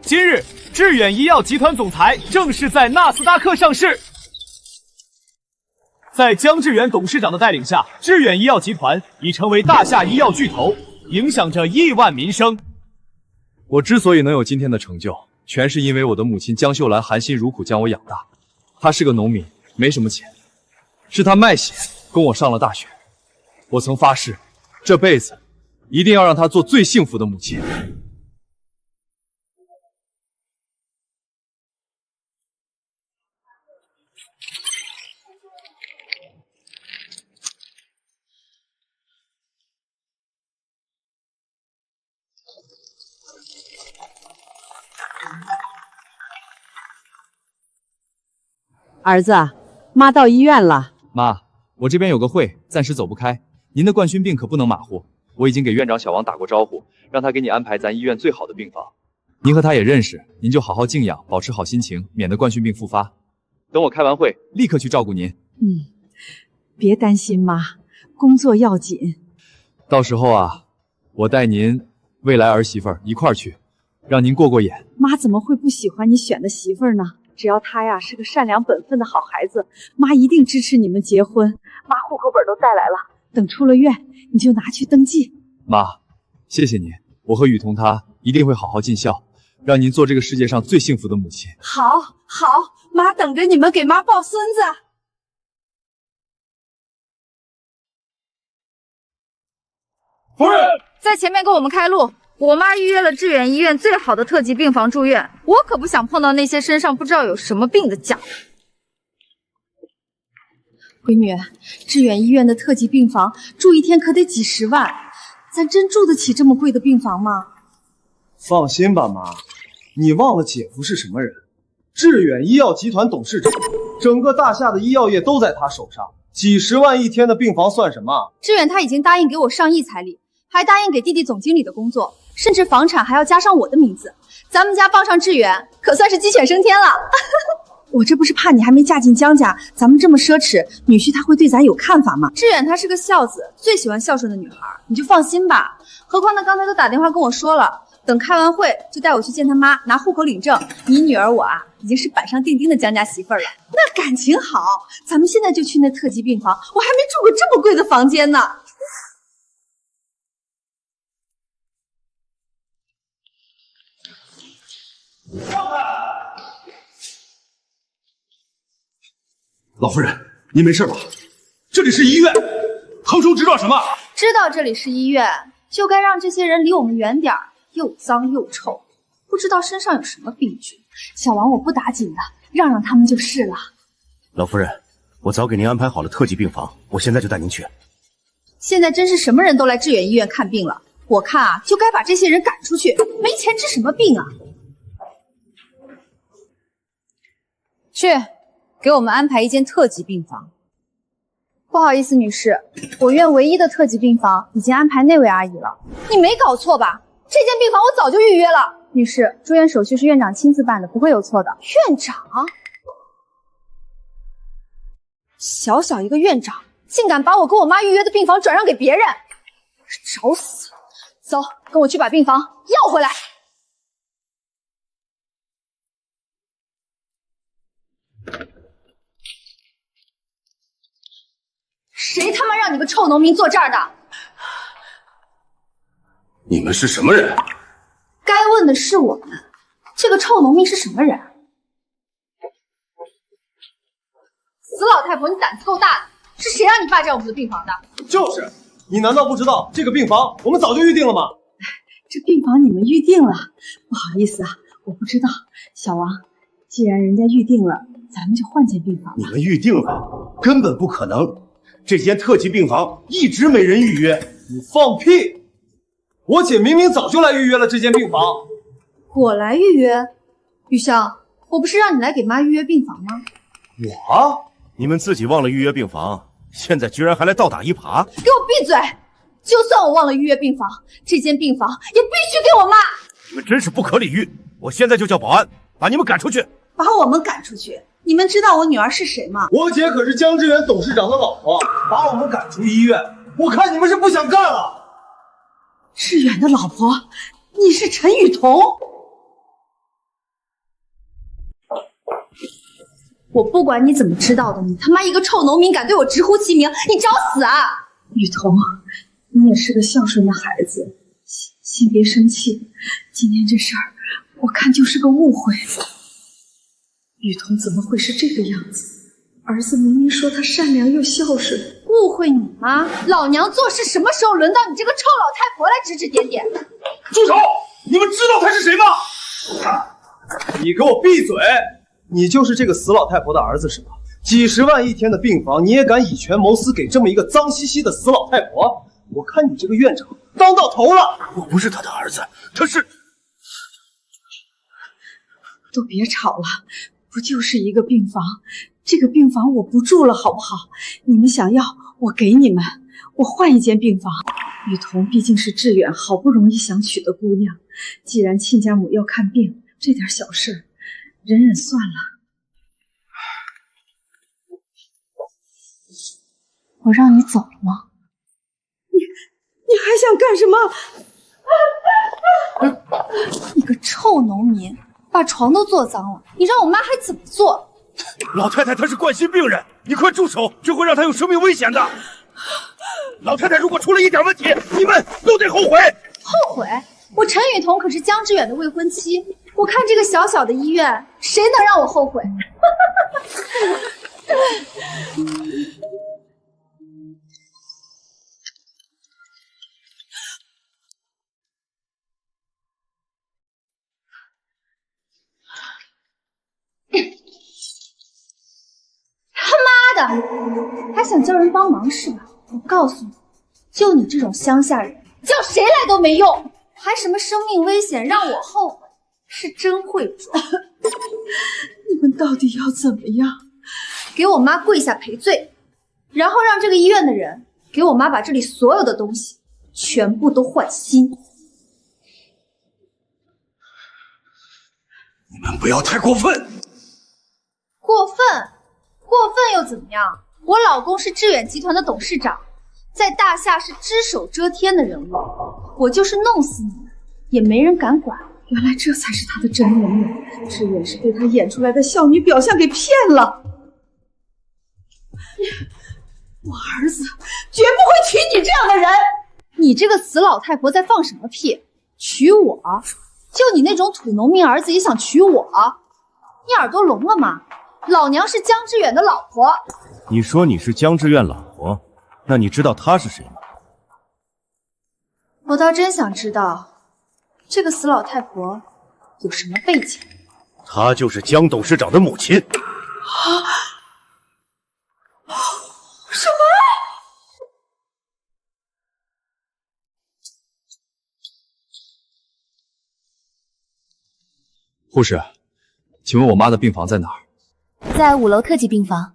今日，致远医药集团总裁正式在纳斯达克上市。在姜致远董事长的带领下，致远医药集团已成为大夏医药巨头，影响着亿万民生。我之所以能有今天的成就，全是因为我的母亲姜秀兰含辛茹苦将我养大。她是个农民，没什么钱，是她卖血供我上了大学。我曾发誓，这辈子一定要让她做最幸福的母亲。儿子，妈到医院了。妈，我这边有个会，暂时走不开。您的冠心病可不能马虎，我已经给院长小王打过招呼，让他给你安排咱医院最好的病房。您和他也认识，您就好好静养，保持好心情，免得冠心病复发。等我开完会，立刻去照顾您。别担心妈，工作要紧。到时候啊，我带您未来儿媳妇儿一块儿去，让您过过眼。妈怎么会不喜欢你选的媳妇儿呢？只要她呀是个善良本分的好孩子，妈一定支持你们结婚。妈户口本都带来了，等出了院你就拿去登记。妈，谢谢您，我和雨桐她一定会好好尽孝，让您做这个世界上最幸福的母亲。好，好，妈等着你们给妈抱孙子。夫人，在前面给我们开路。我妈预约了致远医院最好的特级病房住院，我可不想碰到那些身上不知道有什么病的家伙。闺女，致远医院的特级病房住一天可得几十万，咱真住得起这么贵的病房吗？放心吧，妈，你忘了姐夫是什么人？致远医药集团董事长，整个大夏的医药业都在他手上，几十万一天的病房算什么？致远他已经答应给我上亿彩礼，还答应给弟弟总经理的工作，甚至房产还要加上我的名字。咱们家傍上致远，可算是鸡犬升天了。我这不是怕你还没嫁进姜家，咱们这么奢侈，女婿他会对咱有看法吗？致远他是个孝子，最喜欢孝顺的女孩，你就放心吧。何况他刚才都打电话跟我说了，等开完会就带我去见他妈，拿户口领证。你女儿我啊，已经是板上钉钉的姜家媳妇儿了。那感情好，咱们现在就去那特级病房，我还没住过这么贵的房间呢。老夫人，您没事吧？这里是医院，腾冲知道什么？知道这里是医院，就该让这些人离我们远点儿，又脏又臭，不知道身上有什么病菌。小王，我不打紧的，让让他们就是了。老夫人，我早给您安排好了特级病房，我现在就带您去。现在真是什么人都来致远医院看病了，我看啊，就该把这些人赶出去，没钱治什么病啊？去，给我们安排一间特级病房。不好意思，女士，我院唯一的特级病房已经安排那位阿姨了。你没搞错吧？这间病房我早就预约了。女士，住院手续是院长亲自办的，不会有错的。院长？小小一个院长，竟敢把我跟我妈预约的病房转让给别人，找死！走，跟我去把病房要回来。谁他妈让你个臭农民坐这儿的？你们是什么人？该问的是我们，这个臭农民是什么人？死老太婆，你胆子够大的！是谁让你霸占我们的病房的？就是，你难道不知道这个病房我们早就预定了吗？这病房你们预定了，不好意思啊，我不知道。小王，既然人家预定了，咱们就换间病房吧。你们预定了？根本不可能！这间特级病房一直没人预约。你放屁！我姐明明早就来预约了这间病房。我来预约？雨香，我不是让你来给妈预约病房吗？我？你们自己忘了预约病房，现在居然还来倒打一耙！给我闭嘴！就算我忘了预约病房，这间病房也必须给我妈！你们真是不可理喻！我现在就叫保安把你们赶出去！把我们赶出去？你们知道我女儿是谁吗？我姐可是姜致远董事长的老婆，把我们赶出医院，我看你们是不想干了。致远的老婆，你是陈雨桐？我不管你怎么知道的，你他妈一个臭农民敢对我直呼其名，你找死啊！雨桐，你也是个孝顺的孩子，先别生气。今天这事儿，我看就是个误会。雨桐怎么会是这个样子？儿子明明说他善良又孝顺，误会你吗？老娘做事什么时候轮到你这个臭老太婆来指指点点？住手！你们知道他是谁吗？你给我闭嘴！你就是这个死老太婆的儿子是吧？几十万一天的病房，你也敢以权谋私，给这么一个脏兮兮的死老太婆？我看你这个院长当到头了！我不是他的儿子，他是……都别吵了，不就是一个病房？这个病房我不住了，好不好？你们想要，我给你们，我换一间病房。雨桐毕竟是志远好不容易想娶的姑娘，既然亲家母要看病，这点小事忍忍算了。我让你走了吗？你还想干什么？你个臭农民，把床都做脏了，你让我妈还怎么做？老太太她是冠心病人，你快住手，这会让她有生命危险的。老太太如果出了一点问题，你们都得后悔。后悔？我陈雨桐可是江之远的未婚妻，我看这个小小的医院，谁能让我后悔？他妈的，还想叫人帮忙是吧？我告诉你，就你这种乡下人，叫谁来都没用，还什么生命危险让我后悔，是真会装。你们到底要怎么样？给我妈跪下赔罪，然后让这个医院的人给我妈把这里所有的东西全部都换新。你们不要太过分。过分？过分又怎么样？我老公是致远集团的董事长，在大夏是只手遮天的人物，我就是弄死你们，也没人敢管。原来这才是他的真面目，志远是被他演出来的孝女表象给骗了。我儿子绝不会娶你这样的人。你这个死老太婆在放什么屁？娶我？就你那种土农民儿子也想娶我？你耳朵聋了吗？老娘是江之远的老婆。你说你是江之远老婆，那你知道他是谁吗？我倒真想知道，这个死老太婆有什么背景？她就是江董事长的母亲。什么？护士，请问我妈的病房在哪儿？在5楼特级病房。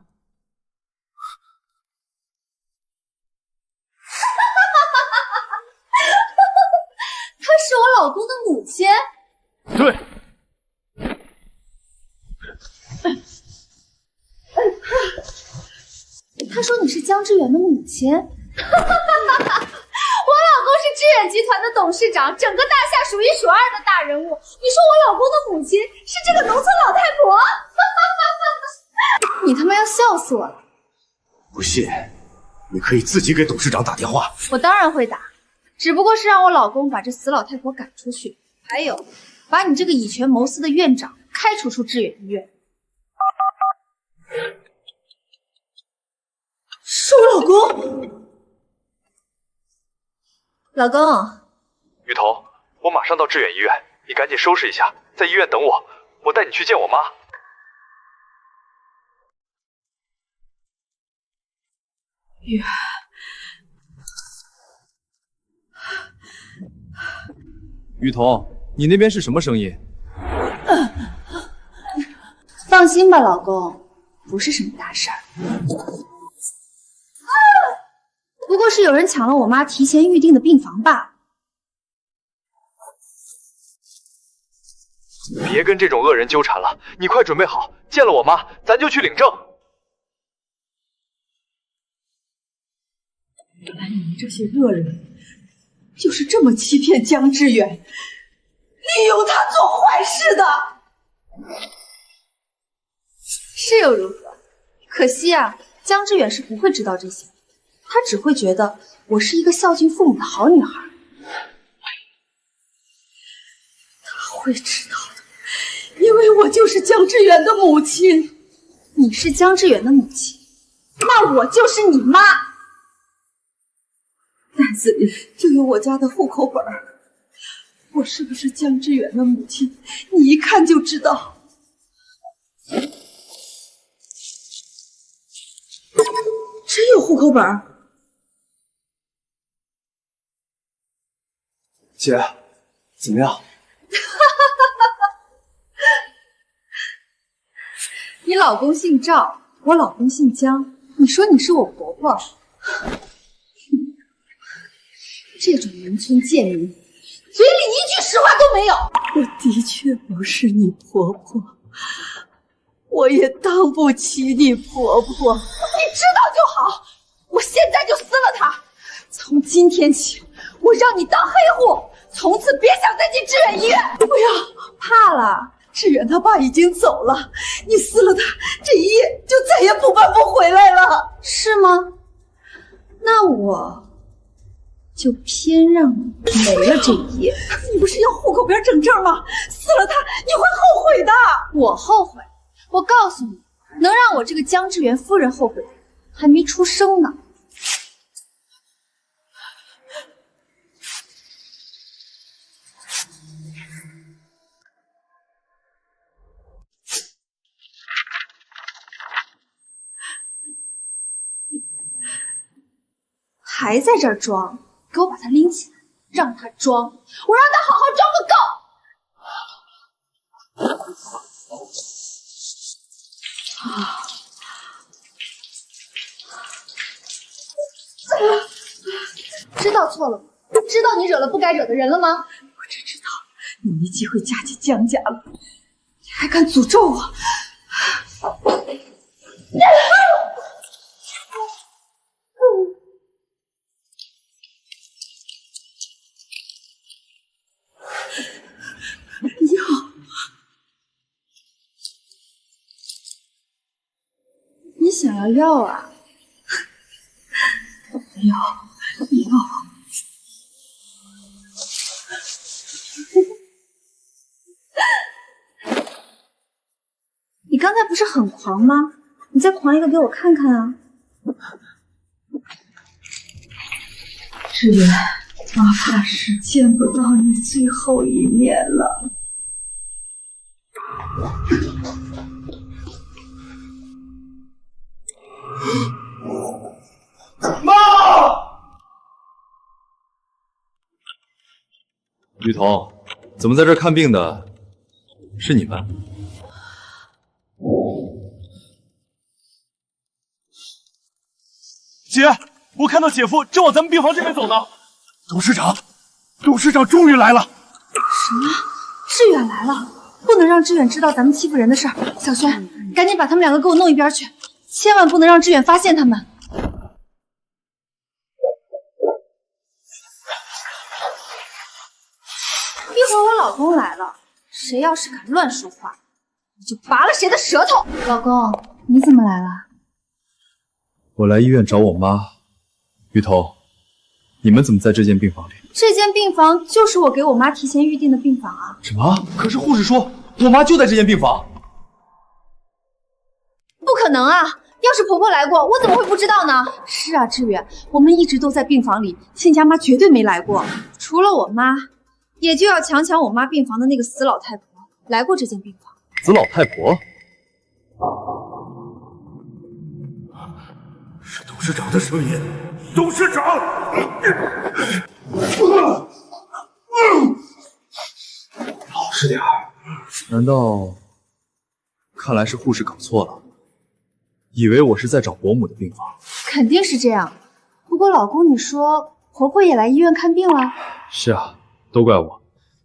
她是我老公的母亲。对。他说你是江之远的母亲。我老公是致远集团的董事长，整个大夏数一数二的大人物。你说我老公的母亲是这个农村老太婆？你他妈要笑死我了！不信，你可以自己给董事长打电话。我当然会打，只不过是让我老公把这死老太婆赶出去，还有把你这个以权谋私的院长开除出致远医院。是我老公。老公，雨桐，我马上到致远医院，你赶紧收拾一下，在医院等我，我带你去见我妈。远，雨桐，你那边是什么声音？放心吧，老公，不是什么大事儿。不过是有人抢了我妈提前预定的病房罢了。别跟这种恶人纠缠了，你快准备好，见了我妈，咱就去领证。原来你们这些恶人就是这么欺骗江之远，利用他做坏事的。什是又如何？可惜啊，江之远是不会知道这些，他只会觉得我是一个孝敬父母的好女孩。他会知道的，因为我就是江之远的母亲。你是江之远的母亲，那我就是你妈。袋子里就有我家的户口本儿，我是不是江之远的母亲，你一看就知道。真有户口本儿。姐，怎么样？你老公姓赵，我老公姓江，你说你是我婆婆？这种农村贱民，嘴里一句实话都没有。我的确不是你婆婆，我也当不起你婆婆。你知道就好，我现在就撕了他。从今天起，我让你当黑户，从此别想再进致远医院。不要，怕了。致远他爸已经走了，你撕了他，这一夜就再也补办不回来了。是吗？那我就偏让你没了这一夜。你不是要户口本整正吗？撕了他，你会后悔的。我后悔？我告诉你，能让我这个江之源夫人后悔的还没出生呢。还在这儿装，给我把他拎起来，让他装，我让他好好装个够！知道错了吗？知道你惹了不该惹的人了吗？我只知道你没机会嫁进江家了，你还敢诅咒我！你想要药啊？药。你刚才不是很狂吗？你再狂一个给我看看啊！致远，妈发誓见不到你最后一面了。妈！雨桐，怎么在这儿看病的是你们？姐，我看到姐夫正往咱们病房这边走呢。董事长终于来了！什么？致远来了？不能让致远知道咱们欺负人的事儿。小轩，赶紧把他们两个给我弄一边去，千万不能让致远发现他们。一会儿我老公来了，谁要是敢乱说话，我就拔了谁的舌头。老公，你怎么来了？我来医院找我妈。雨桐，你们怎么在这间病房里？这间病房就是我给我妈提前预定的病房啊。什么？可是护士说我妈就在这间病房。不可能啊！要是婆婆来过，我怎么会不知道呢？是啊，致远，我们一直都在病房里，亲家妈绝对没来过。除了我妈，也就要强抢我妈病房的那个死老太婆来过这间病房。死老太婆？是董事长的声音，董事长！老实点儿。难道……看来是护士搞错了，以为我是在找伯母的病房。肯定是这样。不过老公，你说婆婆也来医院看病了？是啊，都怪我，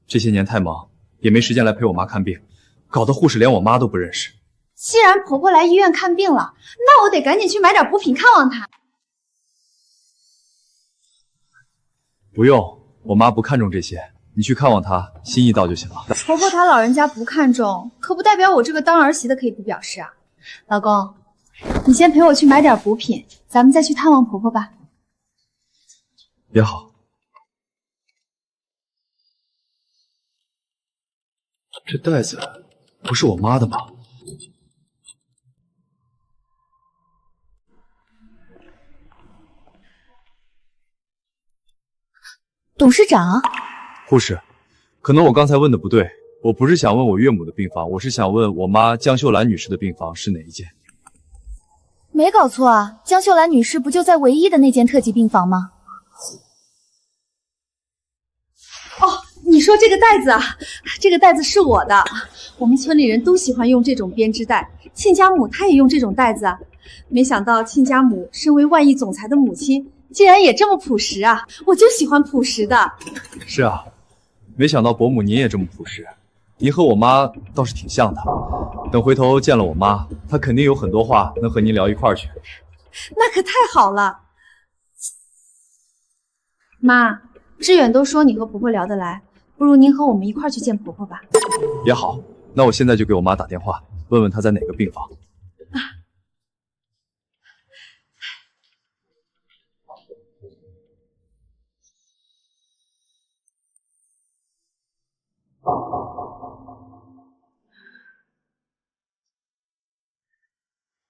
这些年太忙，也没时间来陪我妈看病，搞得护士连我妈都不认识。既然婆婆来医院看病了，那我得赶紧去买点补品看望她。不用，我妈不看重这些，你去看望她，心意到就行了。婆婆她老人家不看重，可不代表我这个当儿媳的可以不表示啊。老公，你先陪我去买点补品，咱们再去探望婆婆吧。也好。这袋子不是我妈的吗？董事长，护士，可能我刚才问的不对，我不是想问我岳母的病房，我是想问我妈江秀兰女士的病房是哪一间？没搞错啊，江秀兰女士不就在唯一的那间特级病房吗？哦，你说这个袋子啊，这个袋子是我的。我们村里人都喜欢用这种编织袋，亲家母她也用这种袋子啊。没想到亲家母身为万亿总裁的母亲，竟然也这么朴实啊！我就喜欢朴实的。是啊，没想到伯母您也这么朴实，您和我妈倒是挺像的。等回头见了我妈，她肯定有很多话能和您聊一块儿去。那可太好了。妈，志远都说你和婆婆聊得来，不如您和我们一块儿去见婆婆吧。也好，那我现在就给我妈打电话，问问她在哪个病房。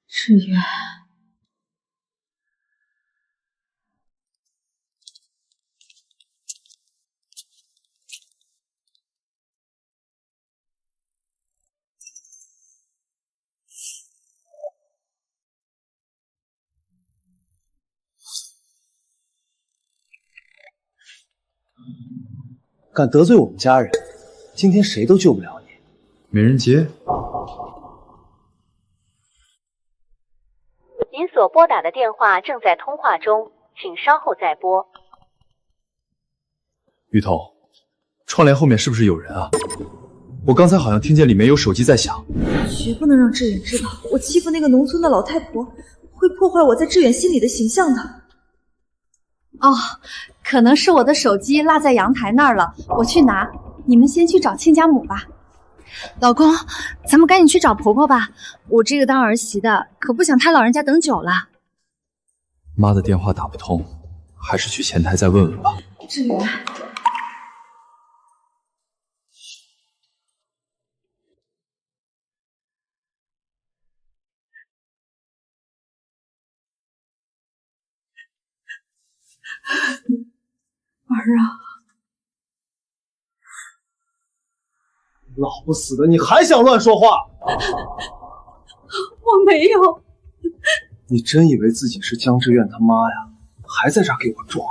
志远，敢得罪我们家人，今天谁都救不了你。没人接。您所拨打的电话正在通话中，请稍后再拨。雨桐，窗帘后面是不是有人啊？我刚才好像听见里面有手机在响。绝不能让志远知道我欺负那个农村的老太婆，会破坏我在志远心里的形象的。哦，可能是我的手机落在阳台那儿了，我去拿。你们先去找亲家母吧。老公，咱们赶紧去找婆婆吧。我这个当儿媳的，可不想她老人家等久了。妈的电话打不通，还是去前台再问问吧。志远，儿啊，老不死的，你还想乱说话？我没有。你真以为自己是江志远他妈呀？还在这儿给我装？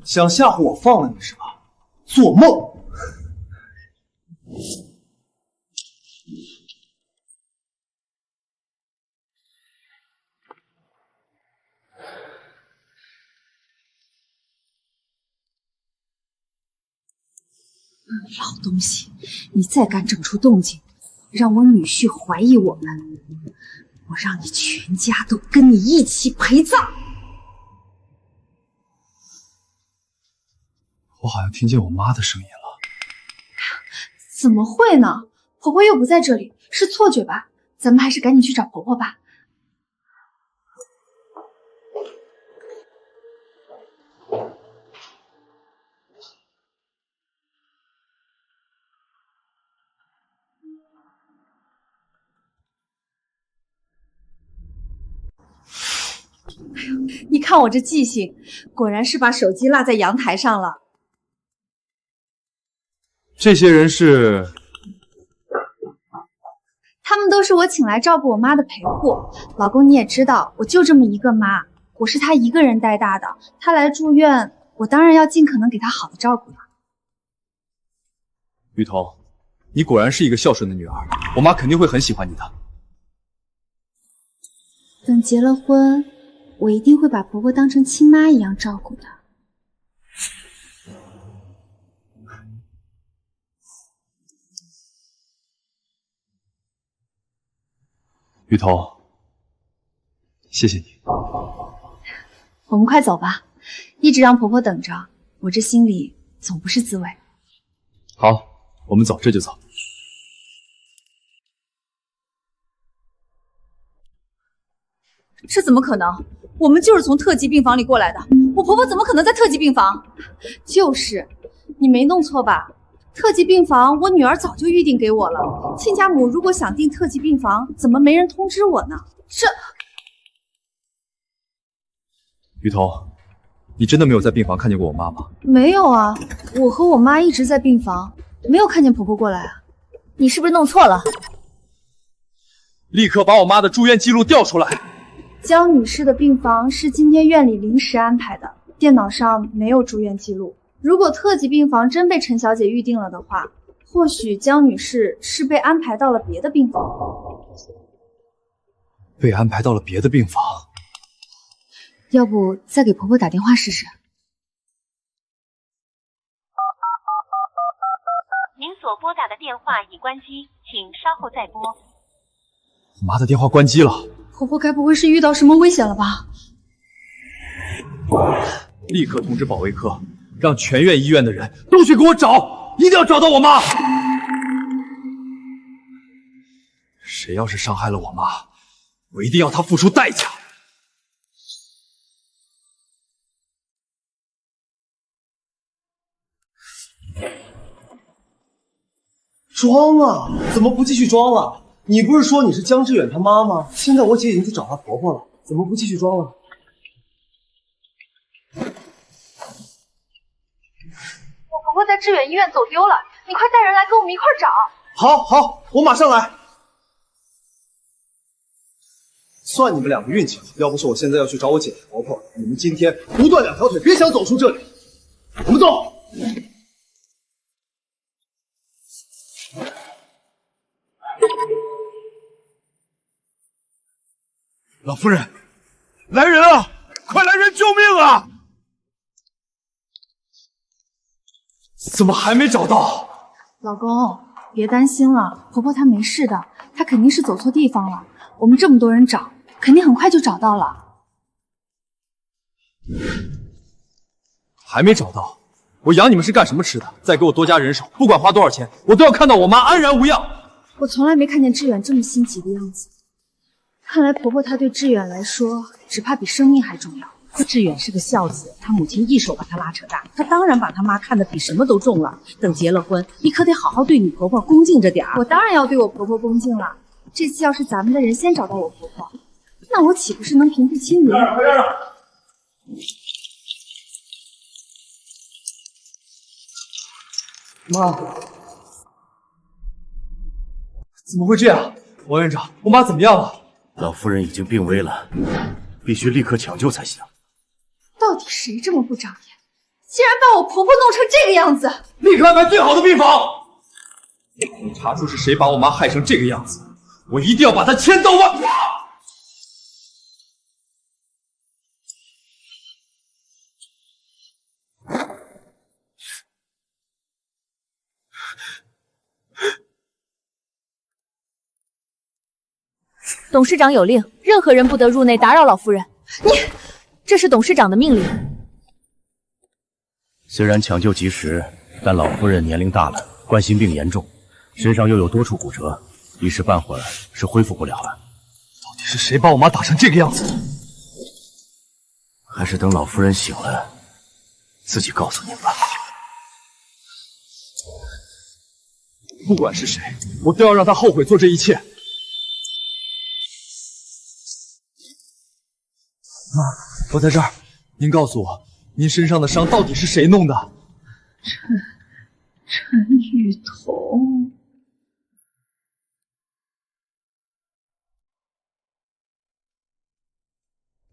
想吓唬我放了你是吧？做梦！老东西，你再敢整出动静，让我女婿怀疑我们，我让你全家都跟你一起陪葬！我好像听见我妈的声音了。怎么会呢？婆婆又不在这里，是错觉吧？咱们还是赶紧去找婆婆吧。你看我这记性，果然是把手机落在阳台上了。这些人是？他们都是我请来照顾我妈的陪护。老公，你也知道，我就这么一个妈，我是她一个人带大的。她来住院，我当然要尽可能给她好的照顾了。雨桐，你果然是一个孝顺的女儿，我妈肯定会很喜欢你的。等结了婚，我一定会把婆婆当成亲妈一样照顾的。雨桐，谢谢你。我们快走吧，一直让婆婆等着，我这心里总不是滋味。好，我们走，这就走。这怎么可能？我们就是从特级病房里过来的，我婆婆怎么可能在特级病房？就是，你没弄错吧？特级病房我女儿早就预定给我了。亲家母如果想订特级病房，怎么没人通知我呢？这……雨桐，你真的没有在病房看见过我妈吗？没有啊，我和我妈一直在病房，没有看见婆婆过来啊。你是不是弄错了？立刻把我妈的住院记录调出来。江女士的病房是今天院里临时安排的，电脑上没有住院记录。如果特级病房真被陈小姐预定了的话，或许江女士是被安排到了别的病房。被安排到了别的病房？要不再给婆婆打电话试试？您所拨打的电话已关机，请稍后再拨。我妈的电话关机了。婆婆该不会是遇到什么危险了吧？立刻通知保卫科，让全院医院的人都去给我找，一定要找到我妈。谁要是伤害了我妈，我一定要他付出代价。装啊？怎么不继续装了？你不是说你是江志远他妈吗？现在我姐已经去找她婆婆了，怎么不继续装了？我婆婆在志远医院走丢了，你快带人来跟我们一块找。好，我马上来。算你们两个运气好，要不是我现在要去找我姐姐婆婆，你们今天不断两条腿，别想走出这里。我们走。老夫人，来人啊！快来人救命啊！怎么还没找到？老公，别担心了，婆婆她没事的，她肯定是走错地方了。我们这么多人找，肯定很快就找到了。还没找到？我养你们是干什么吃的？再给我多加人手，不管花多少钱，我都要看到我妈安然无恙。我从来没看见志远这么心急的样子。看来婆婆她对志远来说，只怕比生命还重要。志远是个孝子，他母亲一手把他拉扯大，他当然把他妈看得比什么都重了。等结了婚，你可得好好对你婆婆恭敬着点儿。我当然要对我婆婆恭敬了。这次要是咱们的人先找到我婆婆，那我岂不是能平步青云？妈，怎么会这样？王院长，我妈怎么样了？老夫人已经病危了，必须立刻抢救才行。到底谁这么不长眼，竟然把我婆婆弄成这个样子！立刻安排最好的病房。等查出是谁把我妈害成这个样子，我一定要把她千刀万剐！董事长有令，任何人不得入内打扰老夫人。这是董事长的命令。虽然抢救及时，但老夫人年龄大了，冠心病严重，身上又有多处骨折，一时半会儿是恢复不了了。到底是谁把我妈打成这个样子？还是等老夫人醒了，自己告诉您吧。不管是谁，我都要让她后悔做这一切。妈，我在这儿，您告诉我，您身上的伤到底是谁弄的？陈雨桐，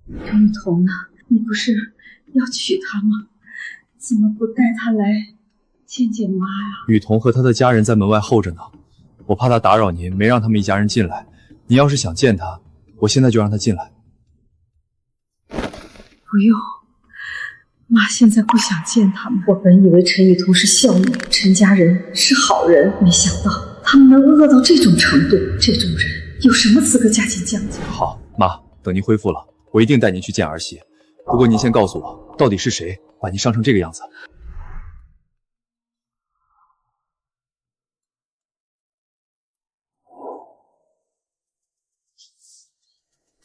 陈雨桐呢？你不是要娶她吗？怎么不带她来见见妈呀？雨桐和她的家人在门外候着呢，我怕她打扰您，没让他们一家人进来。您要是想见她，我现在就让她进来。不用，妈现在不想见他们。我本以为陈雨桐是孝女，陈家人是好人，没想到他们能恶到这种程度。这种人有什么资格嫁进江家？好，妈，等您恢复了，我一定带您去见儿媳。不过您先告诉我，到底是谁把您伤成这个样子？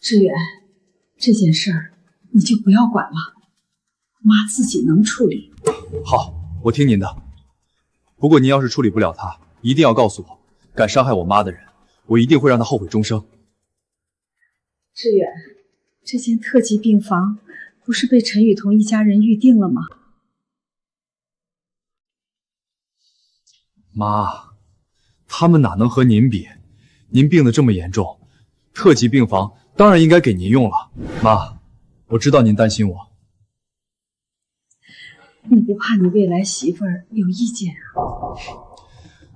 志远，这件事儿你就不要管了，妈自己能处理。好，我听您的。不过您要是处理不了他，一定要告诉我，敢伤害我妈的人，我一定会让他后悔终生。志远，这间特级病房不是被陈雨桐一家人预定了吗？妈，他们哪能和您比？您病得这么严重，特级病房当然应该给您用了。妈，我知道您担心我。你不怕你未来媳妇儿有意见啊？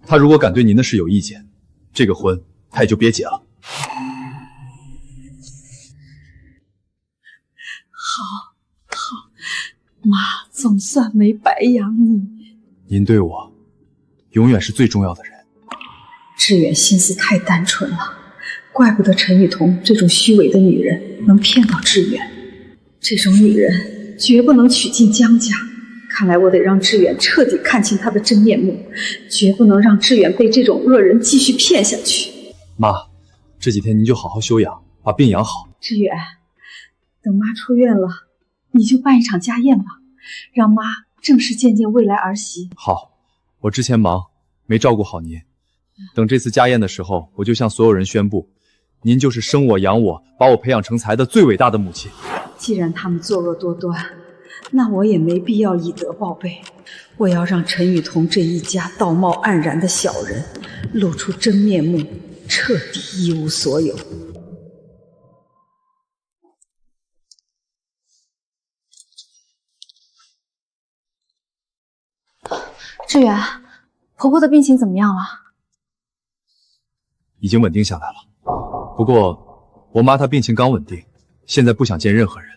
她如果敢对您的事有意见，这个婚她也就别结了。好，妈总算没白养你。您对我永远是最重要的人。志远心思太单纯了，怪不得陈雨桐这种虚伪的女人能骗到志远。这种女人绝不能娶进江家。看来我得让志远彻底看清她的真面目，绝不能让志远被这种恶人继续骗下去。妈，这几天您就好好休养，把病养好。志远，等妈出院了，你就办一场家宴吧，让妈正式见见未来儿媳。好，我之前忙没照顾好您，等这次家宴的时候，我就向所有人宣布，您就是生我养我，把我培养成才的最伟大的母亲。既然他们作恶多端，那我也没必要以德报悲。我要让陈雨桐这一家道貌岸然的小人露出真面目，彻底一无所有。志远，婆婆的病情怎么样了？已经稳定下来了。不过我妈她病情刚稳定，现在不想见任何人。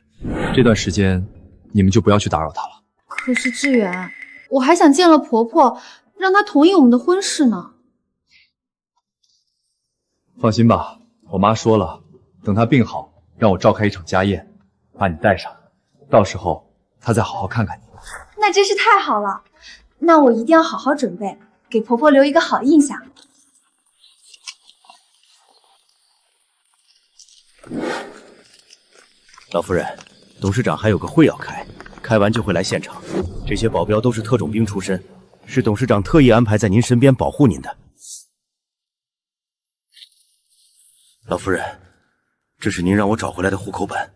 这段时间你们就不要去打扰她了。可是志远，我还想见了婆婆，让她同意我们的婚事呢。放心吧，我妈说了，等她病好，让我召开一场家宴，把你带上，到时候她再好好看看你。那真是太好了，那我一定要好好准备，给婆婆留一个好印象。老夫人，董事长还有个会要开，开完就会来现场。这些保镖都是特种兵出身，是董事长特意安排在您身边保护您的。老夫人，这是您让我找回来的户口本。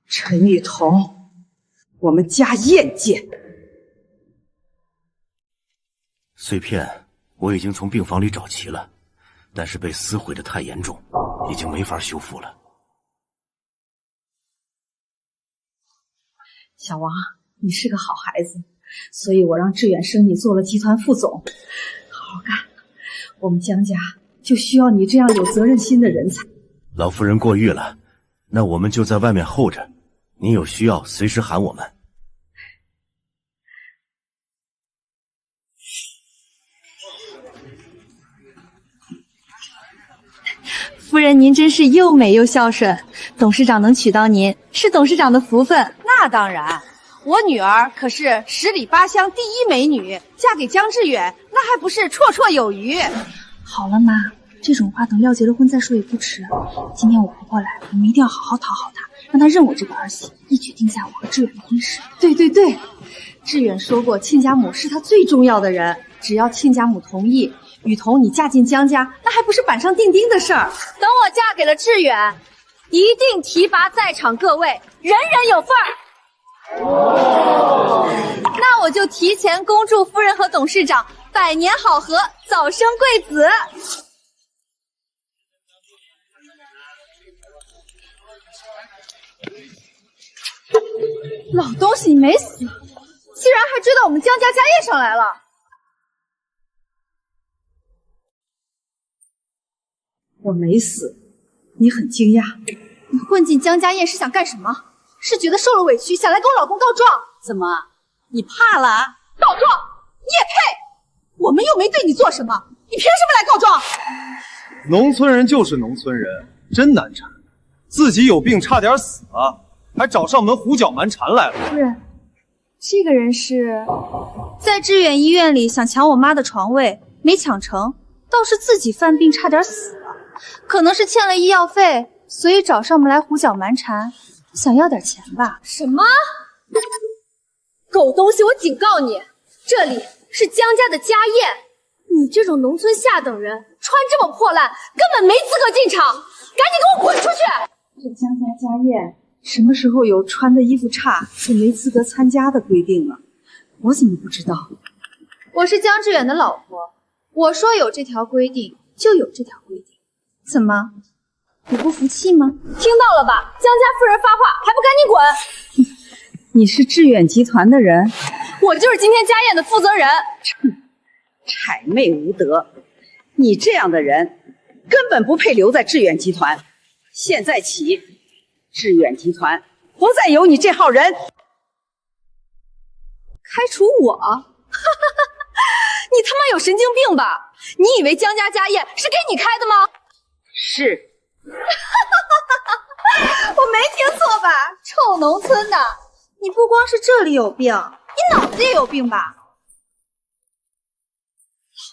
陈雨桐，我们家宴见。碎片我已经从病房里找齐了，但是被撕毁的太严重，已经没法修复了。小王，你是个好孩子，所以我让志远升你做了集团副总，好好干。我们江家就需要你这样有责任心的人才。老夫人过誉了，那我们就在外面候着，您有需要随时喊我们。夫人，您真是又美又孝顺，董事长能娶到您，是董事长的福分。那当然，我女儿可是10里8乡第一美女，嫁给江志远，那还不是绰绰有余。好了，妈，这种话等廖结了婚再说也不迟。今天我婆婆来，我们一定要好好讨好她，让她认我这个儿媳，一举定下我和志远的婚事。对对对，志远说过，亲家母是他最重要的人，只要亲家母同意，雨桐你嫁进江家，那还不是板上钉钉的事儿。等我嫁给了志远，一定提拔在场各位，人人有份儿。那我就提前恭祝夫人和董事长百年好合，早生贵子。老东西，你没死，竟然还追到我们江家家宴上来了。我没死，你很惊讶？你混进江家宴是想干什么？是觉得受了委屈，想来跟我老公告状？怎么，你怕了？告状？你也配？我们又没对你做什么，你凭什么来告状？农村人就是农村人，真难缠。自己有病差点死了，还找上门胡搅蛮缠来了。夫人，这个人是在志远医院里想抢我妈的床位，没抢成，倒是自己犯病差点死了，可能是欠了医药费，所以找上门来胡搅蛮缠，想要点钱吧？什么？狗东西！我警告你，这里是江家的家宴，你这种农村下等人穿这么破烂，根本没资格进场，赶紧给我滚出去！这江家家宴什么时候有穿的衣服差就没资格参加的规定了？我怎么不知道？我是江志远的老婆，我说有这条规定就有这条规定。怎么，你不服气吗？听到了吧？江家夫人发话，还不赶紧滚！你是致远集团的人？我就是今天家宴的负责人。谄媚无德！你这样的人根本不配留在致远集团。现在起，致远集团不再有你这号人。开除我？你他妈有神经病吧？你以为江家家宴是给你开的吗？是。我没听错吧？臭农村的，你不光是这里有病，你脑子也有病吧？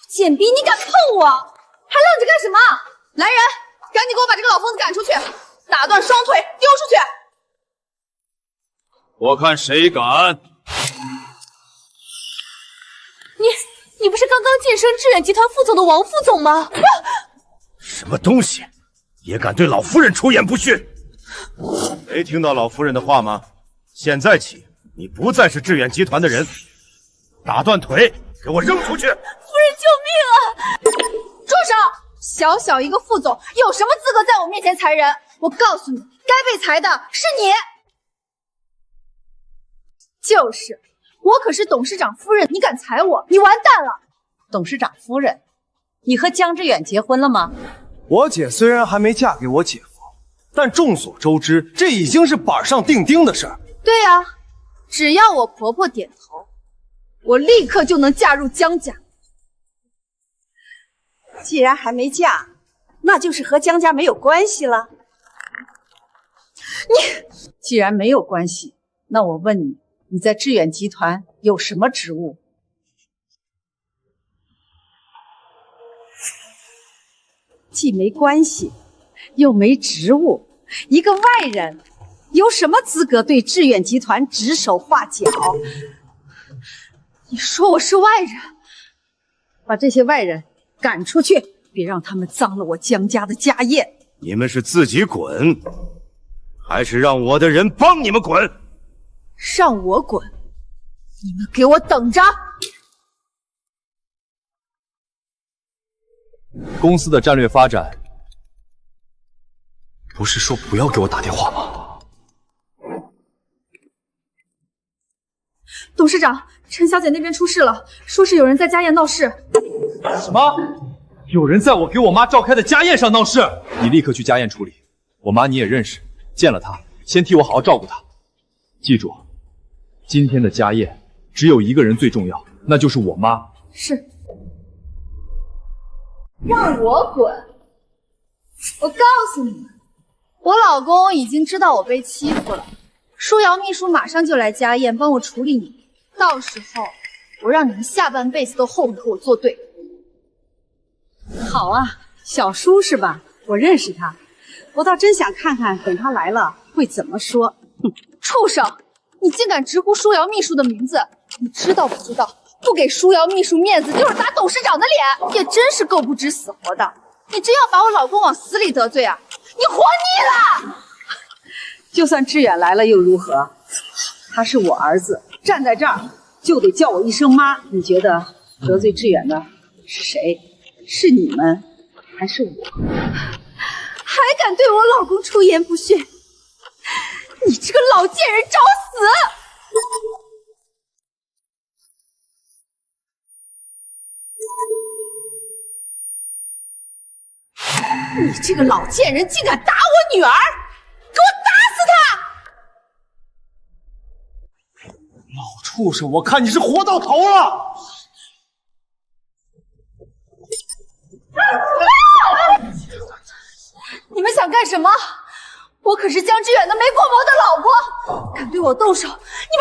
贱逼，你敢碰我，还愣着干什么？来人，赶紧给我把这个老疯子赶出去，打断双腿，丢出去！我看谁敢！你不是刚刚晋升致远集团副总的王副总吗？什么东西，也敢对老夫人出言不逊？没听到老夫人的话吗？现在起，你不再是致远集团的人，打断腿，给我扔出去！夫人救命啊！住手！小小一个副总，有什么资格在我面前裁人？我告诉你，该被裁的是你。就是，我可是董事长夫人，你敢裁我，你完蛋了！董事长夫人，你和江志远结婚了吗？我姐虽然还没嫁给我姐夫，但众所周知，这已经是板上钉钉的事儿。对啊，只要我婆婆点头，我立刻就能嫁入江家。既然还没嫁，那就是和江家没有关系了。既然没有关系，那我问你，你在致远集团有什么职务？既没关系，又没职务，一个外人有什么资格对致远集团指手画脚？你说我是外人，把这些外人赶出去，别让他们脏了我江家的家业。你们是自己滚，还是让我的人帮你们滚？让我滚，你们给我等着！公司的战略发展，不是说不要给我打电话吗？董事长，陈小姐那边出事了，说是有人在家宴闹事。什么？有人在我给我妈召开的家宴上闹事？你立刻去家宴处理。我妈你也认识，见了她，先替我好好照顾她。记住，今天的家宴只有一个人最重要，那就是我妈。是。让我滚！我告诉你们，我老公已经知道我被欺负了，舒瑶秘书马上就来家宴帮我处理你们，到时候我让你们下半辈子都后悔和我作对。好啊，小舒是吧？我认识他，我倒真想看看等他来了会怎么说。畜生！你竟敢直呼舒瑶秘书的名字，你知道不知道？不给舒瑶秘书面子，就是打董事长的脸，也真是够不知死活的。你真要把我老公往死里得罪啊？你活腻了！就算志远来了又如何？他是我儿子，站在这儿就得叫我一声妈。你觉得得罪志远的是谁？是你们，还是我？还敢对我老公出言不逊！你这个老贱人，找死！你这个老贱人竟敢打我女儿！给我打死他！老畜生，我看你是活到头了！你们想干什么？我可是江志远的没过谋的老婆，敢对我动手，你们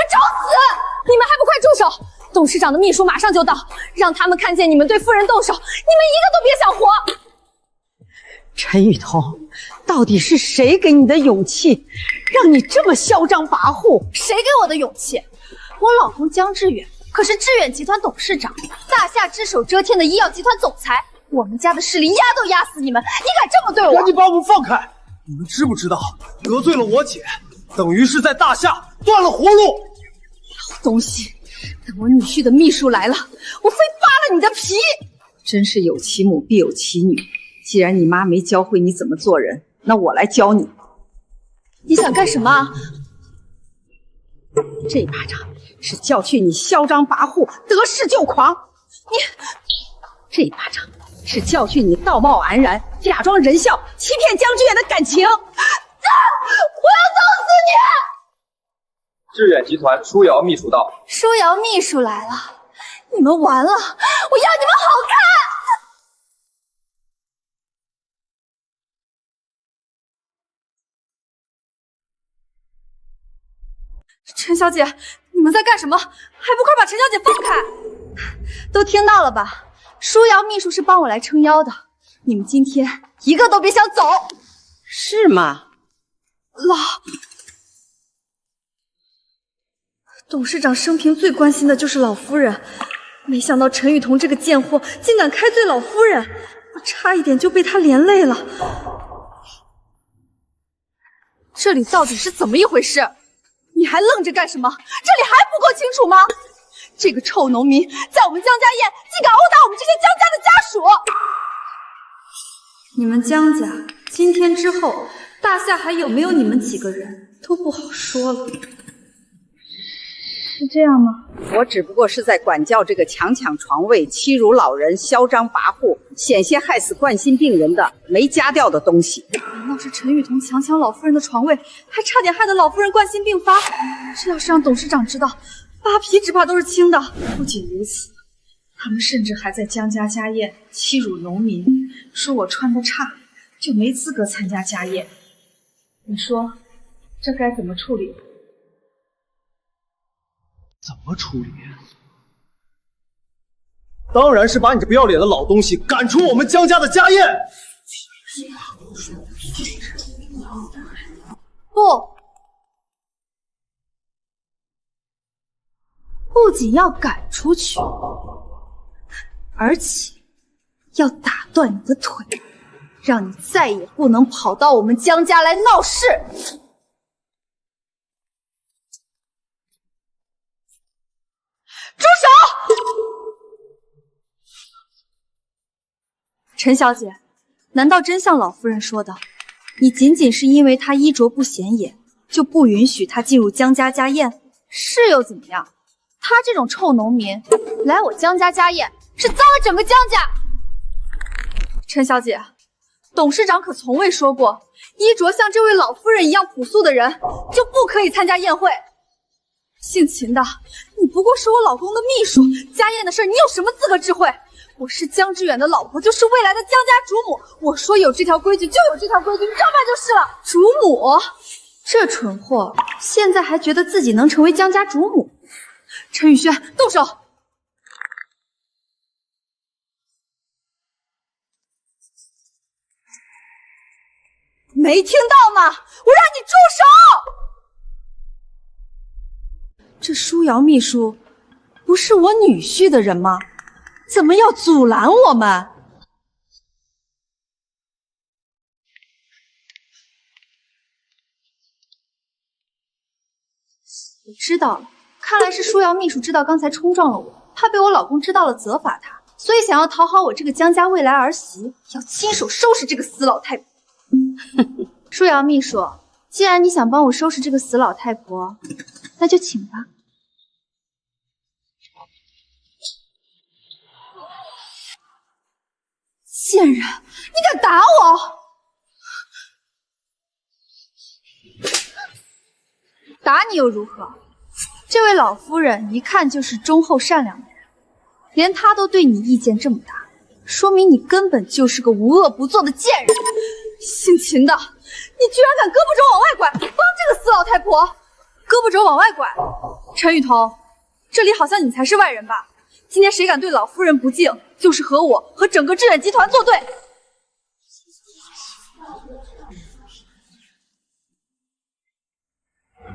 找死！你们还不快住手！董事长的秘书马上就到，让他们看见你们对夫人动手，你们一个都别想活。陈雨桐，到底是谁给你的勇气，让你这么嚣张跋扈？谁给我的勇气？我老公江致远可是致远集团董事长，大夏只手遮天的医药集团总裁。我们家的势力压都压死你们，你敢这么对我？赶紧把我们放开！你们知不知道，得罪了我姐，等于是在大夏断了活路。老东西，等我女婿的秘书来了，我非扒了你的皮！真是有其母必有其女。既然你妈没教会你怎么做人，那我来教你。你想干什么？这一巴掌是教训你嚣张跋扈、得势就狂。这一巴掌是教训你道貌岸然、假装仁孝、欺骗江致远的感情。我要弄死你！致远集团舒瑶秘书到。舒瑶秘书来了，你们完了！我要你们好看！陈小姐，你们在干什么？还不快把陈小姐放开！都听到了吧？舒瑶秘书是帮我来撑腰的，你们今天一个都别想走。是吗？董事长生平最关心的就是老夫人，没想到陈雨桐这个贱货竟敢开罪老夫人，我差一点就被他连累了。这里到底是怎么一回事？你还愣着干什么？这里还不够清楚吗？这个臭农民在我们江家宴竟敢殴打我们这些江家的家属！你们江家今天之后，大夏还有没有你们几个人都不好说了。是这样吗？我只不过是在管教这个强抢床位、欺辱老人、嚣张跋扈、险些害死冠心病人的没家教的东西。难道是陈雨桐强抢老夫人的床位，还差点害得老夫人冠心病发？这要是让董事长知道，扒皮只怕都是轻的。不仅如此，他们甚至还在江家家宴欺辱农民，说我穿得差就没资格参加家宴。你说这该怎么处理？怎么处理？当然是把你这不要脸的老东西赶出我们江家的家宴！不仅要赶出去，而且要打断你的腿，让你再也不能跑到我们江家来闹事。住手！陈小姐，难道真像老夫人说的，你仅仅是因为她衣着不显眼，就不允许她进入江家家宴？是又怎么样？她这种臭农民来我江家家宴，是脏了整个江家。陈小姐，董事长可从未说过，衣着像这位老夫人一样朴素的人就不可以参加宴会。姓秦的，你不过是我老公的秘书，家宴的事你有什么资格智慧？我是江致远的老婆，就是未来的江家主母。我说有这条规矩就有这条规矩，你照办就是了。主母，这蠢货现在还觉得自己能成为江家主母。陈宇轩，动手！没听到吗？我让你住手！这舒瑶秘书不是我女婿的人吗？怎么要阻拦我们？我知道了，看来是舒瑶秘书知道刚才冲撞了我，怕被我老公知道了责罚他，所以想要讨好我这个江家未来儿媳，要亲手收拾这个死老太婆。舒瑶秘书，既然你想帮我收拾这个死老太婆，那就请吧。贱人，你敢打我！打你又如何？这位老夫人一看就是忠厚善良的人，连她都对你意见这么大，说明你根本就是个无恶不作的贱人。姓秦的，你居然敢胳膊肘往外拐，帮这个死老太婆！胳膊肘往外拐，陈雨桐，这里好像你才是外人吧？今天谁敢对老夫人不敬，就是和我和整个致远集团作对。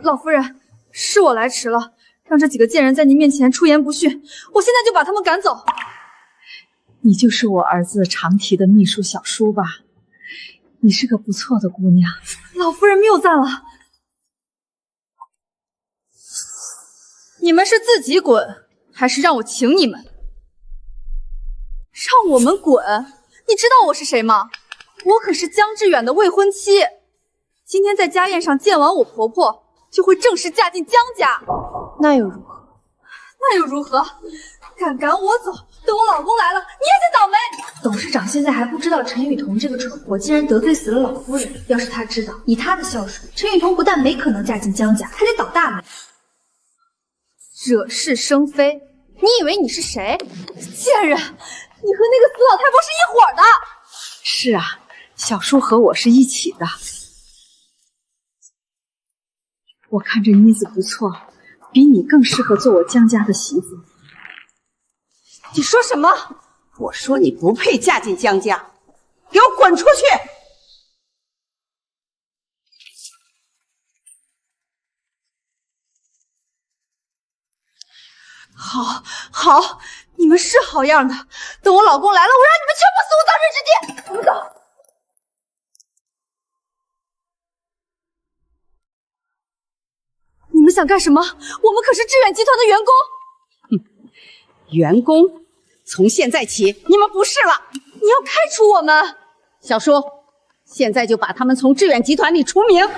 老夫人，是我来迟了，让这几个贱人在您面前出言不逊，我现在就把他们赶走。你就是我儿子常提的秘书小叔吧？你是个不错的姑娘。老夫人谬赞了，你们是自己滚，还是让我请你们？让我们滚？你知道我是谁吗？我可是江致远的未婚妻，今天在家宴上见完我婆婆，就会正式嫁进江家。那又如何？那又如何？敢赶我走，等我老公来了，你也得倒霉。董事长现在还不知道陈雨桐这个蠢货竟然得罪死了老夫人。要是他知道，以他的孝顺，陈雨桐不但没可能嫁进江家，还得倒大霉。惹是生非，你以为你是谁？贱人，你和那个死老太婆是一伙的。是啊，小叔和我是一起的。我看这妮子不错，比你更适合做我江家的媳妇。你说什么？我说你不配嫁进江家，给我滚出去！好，你们是好样的。等我老公来了，我让你们全部死无葬身之地。我们走。你们想干什么？我们可是致远集团的员工。员工，从现在起你们不是了。你要开除我们？小叔，现在就把他们从致远集团里除名。你们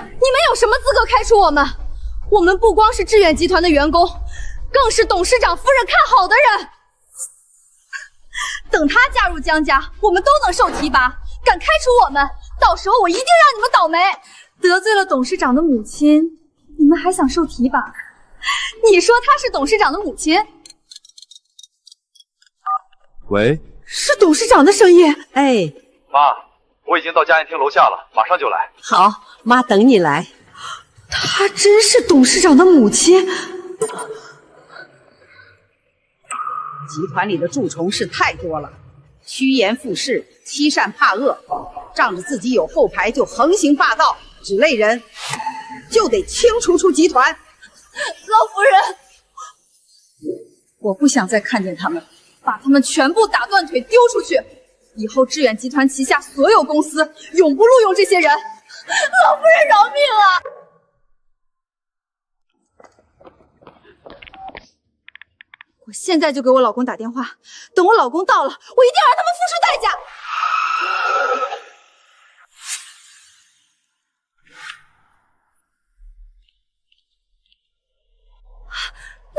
有什么资格开除我们？我们不光是致远集团的员工，更是董事长夫人看好的人。等他加入江家，我们都能受提拔。敢开除我们，到时候我一定让你们倒霉。得罪了董事长的母亲，你们还想受提拔？你说她是董事长的母亲？喂，是董事长的声音。哎，妈，我已经到家宴厅楼下了，马上就来。好，妈等你来。她真是董事长的母亲。集团里的蛀虫是太多了，趋炎附势、欺善怕恶，仗着自己有后排就横行霸道，这类人就得清除出集团。老夫人，我不想再看见他们，把他们全部打断腿丢出去。以后致远集团旗下所有公司永不录用这些人。老夫人饶命啊！我现在就给我老公打电话，等我老公到了，我一定让他们付出代价。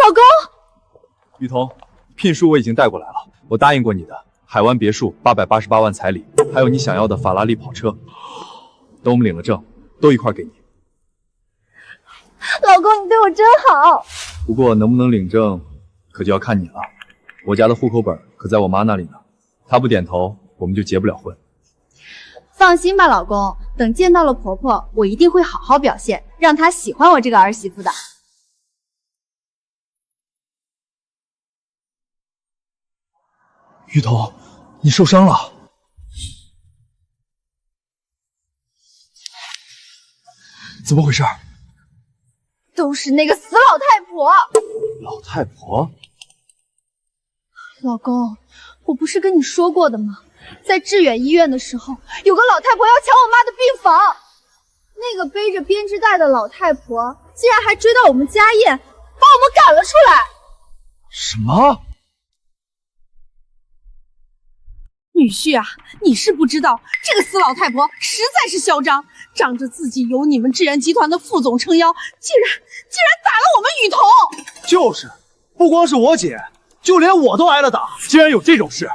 老公，雨桐，聘书我已经带过来了，我答应过你的海湾别墅888万彩礼，还有你想要的法拉利跑车，等我们领了证，都一块给你。老公，你对我真好。不过能不能领证，可就要看你了。我家的户口本可在我妈那里呢，她不点头，我们就结不了婚。放心吧，老公，等见到了婆婆，我一定会好好表现，让她喜欢我这个儿媳妇的。雨桐，你受伤了。怎么回事？都是那个死老太婆。老太婆？老公，我不是跟你说过的吗？在致远医院的时候，有个老太婆要抢我妈的病房。那个背着编织袋的老太婆竟然还追到我们家宴，把我们赶了出来。什么？女婿啊，你是不知道，这个死老太婆实在是嚣张，仗着自己有你们致远集团的副总撑腰，竟然打了我们雨桐。就是，不光是我姐，就连我都挨了打。竟然有这种事，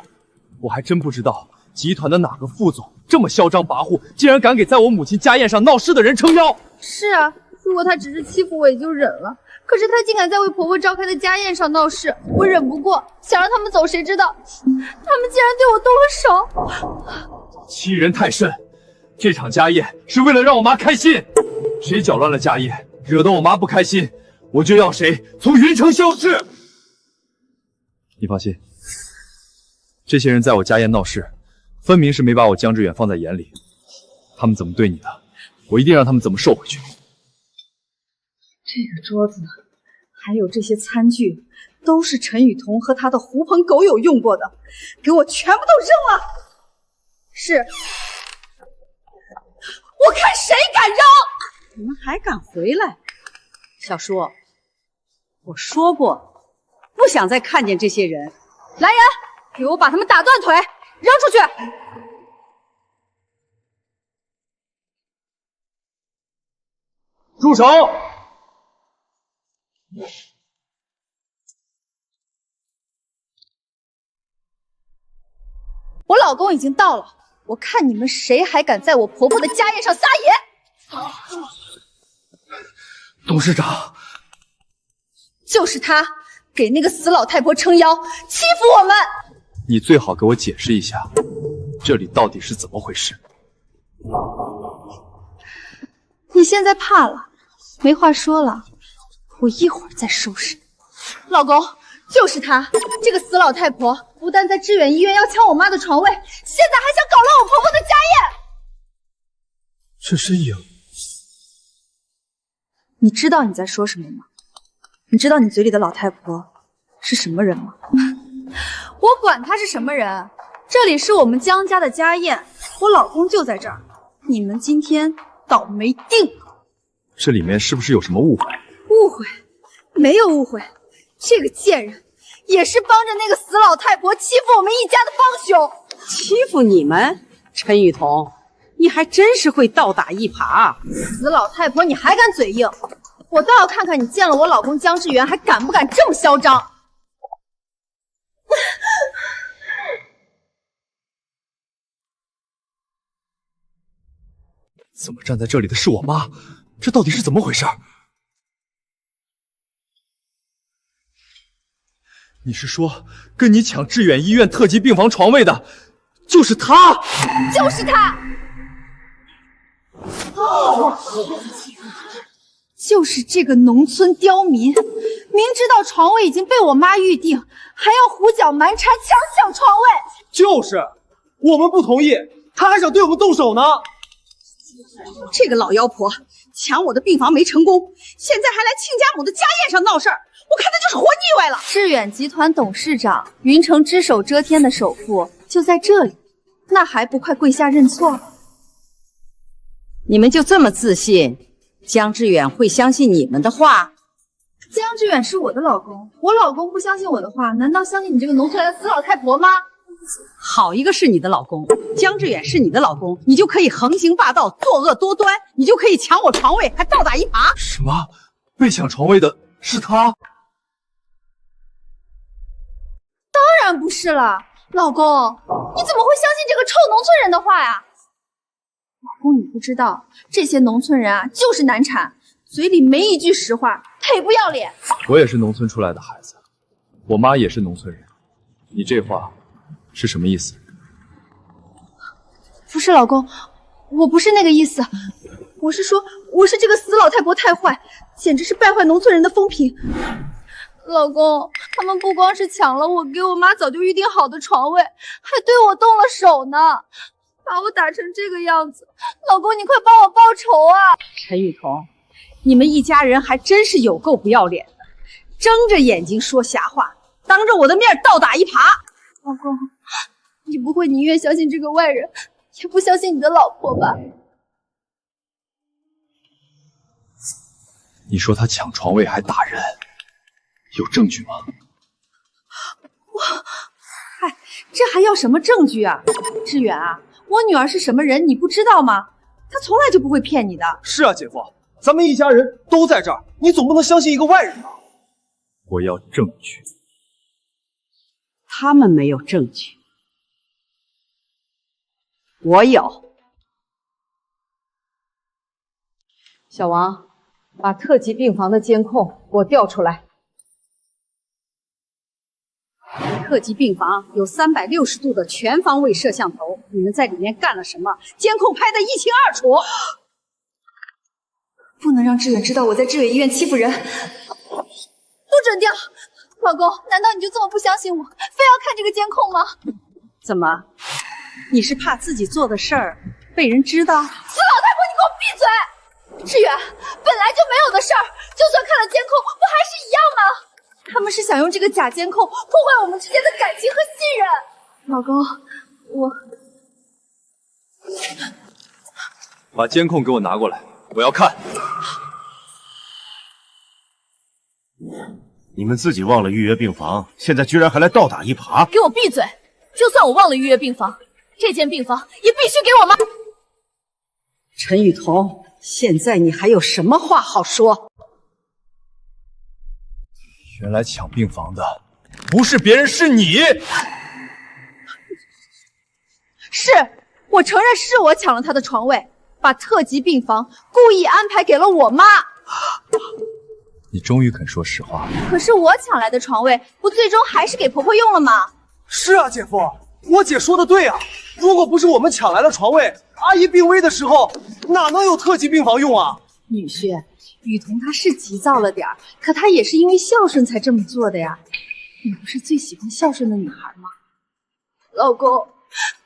我还真不知道集团的哪个副总这么嚣张跋扈，竟然敢给在我母亲家宴上闹事的人撑腰。是啊，如果他只是欺负我也就忍了，可是他竟敢在为婆婆召开的家宴上闹事，我忍不过，想让他们走，谁知道他们竟然对我动了手。欺人太甚！这场家宴是为了让我妈开心，谁搅乱了家宴，惹得我妈不开心，我就要谁从云城消失。你放心，这些人在我家宴闹事，分明是没把我江志远放在眼里。他们怎么对你的，我一定让他们怎么受回去。这个桌子，还有这些餐具，都是陈雨桐和他的狐朋狗友用过的，给我全部都扔了！是。我看谁敢扔！你们还敢回来？小叔，我说过，不想再看见这些人。来人，给我把他们打断腿，扔出去！住手！我老公已经到了，我看你们谁还敢在我婆婆的家宴上撒野！董事长，就是他给那个死老太婆撑腰，欺负我们。你最好给我解释一下，这里到底是怎么回事？你现在怕了，没话说了，我一会儿再收拾你。老公，就是他，这个死老太婆不但在致远医院要抢我妈的床位，现在还想搞乱我婆婆的家宴。这身影，你知道你在说什么吗？你知道你嘴里的老太婆是什么人吗？我管她是什么人，这里是我们江家的家宴，我老公就在这儿，你们今天倒霉定了。这里面是不是有什么误会？误会？没有误会，这个贱人也是帮着那个死老太婆欺负我们一家的帮凶。欺负你们？陈雨桐，你还真是会倒打一耙。死老太婆，你还敢嘴硬？我倒要看看你见了我老公江志远还敢不敢这么嚣张。怎么站在这里的是我妈？这到底是怎么回事？你是说跟你抢致远医院特级病房床位的就是他？就是他！就是这个农村刁民，明知道床位已经被我妈预定，还要胡搅蛮缠强抢床位。就是我们不同意，他还想对我们动手呢。这个老妖婆抢我的病房没成功，现在还来亲家母的家宴上闹事儿，我看他就是活腻歪了。致远集团董事长，云城只手遮天的首富就在这里，那还不快跪下认错？你们就这么自信，江志远会相信你们的话？江志远是我的老公，我老公不相信我的话，难道相信你这个农村来的死老太婆吗？好一个是你的老公，江志远是你的老公，你就可以横行霸道、作恶多端，你就可以抢我床位，还倒打一耙。什么？被抢床位的是他？当然不是了，老公，你怎么会相信这个臭农村人的话呀？老公，你不知道，这些农村人啊，就是难产，嘴里没一句实话，忒不要脸。我也是农村出来的孩子，我妈也是农村人，你这话是什么意思？不是老公，我不是那个意思，我是说，我是这个死老太婆太坏，简直是败坏农村人的风评。老公，他们不光是抢了我给我妈早就预定好的床位，还对我动了手呢，把我打成这个样子。老公，你快帮我报仇啊！陈雨桐，你们一家人还真是有够不要脸的，睁着眼睛说瞎话，当着我的面倒打一耙。老公，你不会宁愿相信这个外人，也不相信你的老婆吧？你说他抢床位还打人，有证据吗？嗨，这还要什么证据啊？志远啊，我女儿是什么人，你不知道吗？她从来就不会骗你的。是啊，姐夫，咱们一家人都在这儿，你总不能相信一个外人吧？我要证据。他们没有证据，我有。小王，把特级病房的监控给我调出来。特级病房有360度的全方位摄像头，你们在里面干了什么？监控拍得一清二楚。不能让志远知道我在致远医院欺负人，不准掉！老公，难道你就这么不相信我，非要看这个监控吗？怎么，你是怕自己做的事儿被人知道？死老太婆，你给我闭嘴！志远，本来就没有的事儿，就算看了监控，不还是一样吗？他们是想用这个假监控破坏我们之间的感情和信任。老公，我把监控给我拿过来，我要看。你们自己忘了预约病房，现在居然还来倒打一耙！给我闭嘴！就算我忘了预约病房，这间病房也必须给我妈。陈雨桐，现在你还有什么话好说？原来抢病房的不是别人，是你。是我承认是我抢了她的床位，把特级病房故意安排给了我妈。你终于肯说实话了。可是我抢来的床位，不最终还是给婆婆用了吗？是啊，姐夫，我姐说的对啊，如果不是我们抢来了床位，阿姨病危的时候哪能有特级病房用啊？女婿，雨桐她是急躁了点儿，可她也是因为孝顺才这么做的呀。你不是最喜欢孝顺的女孩吗？老公，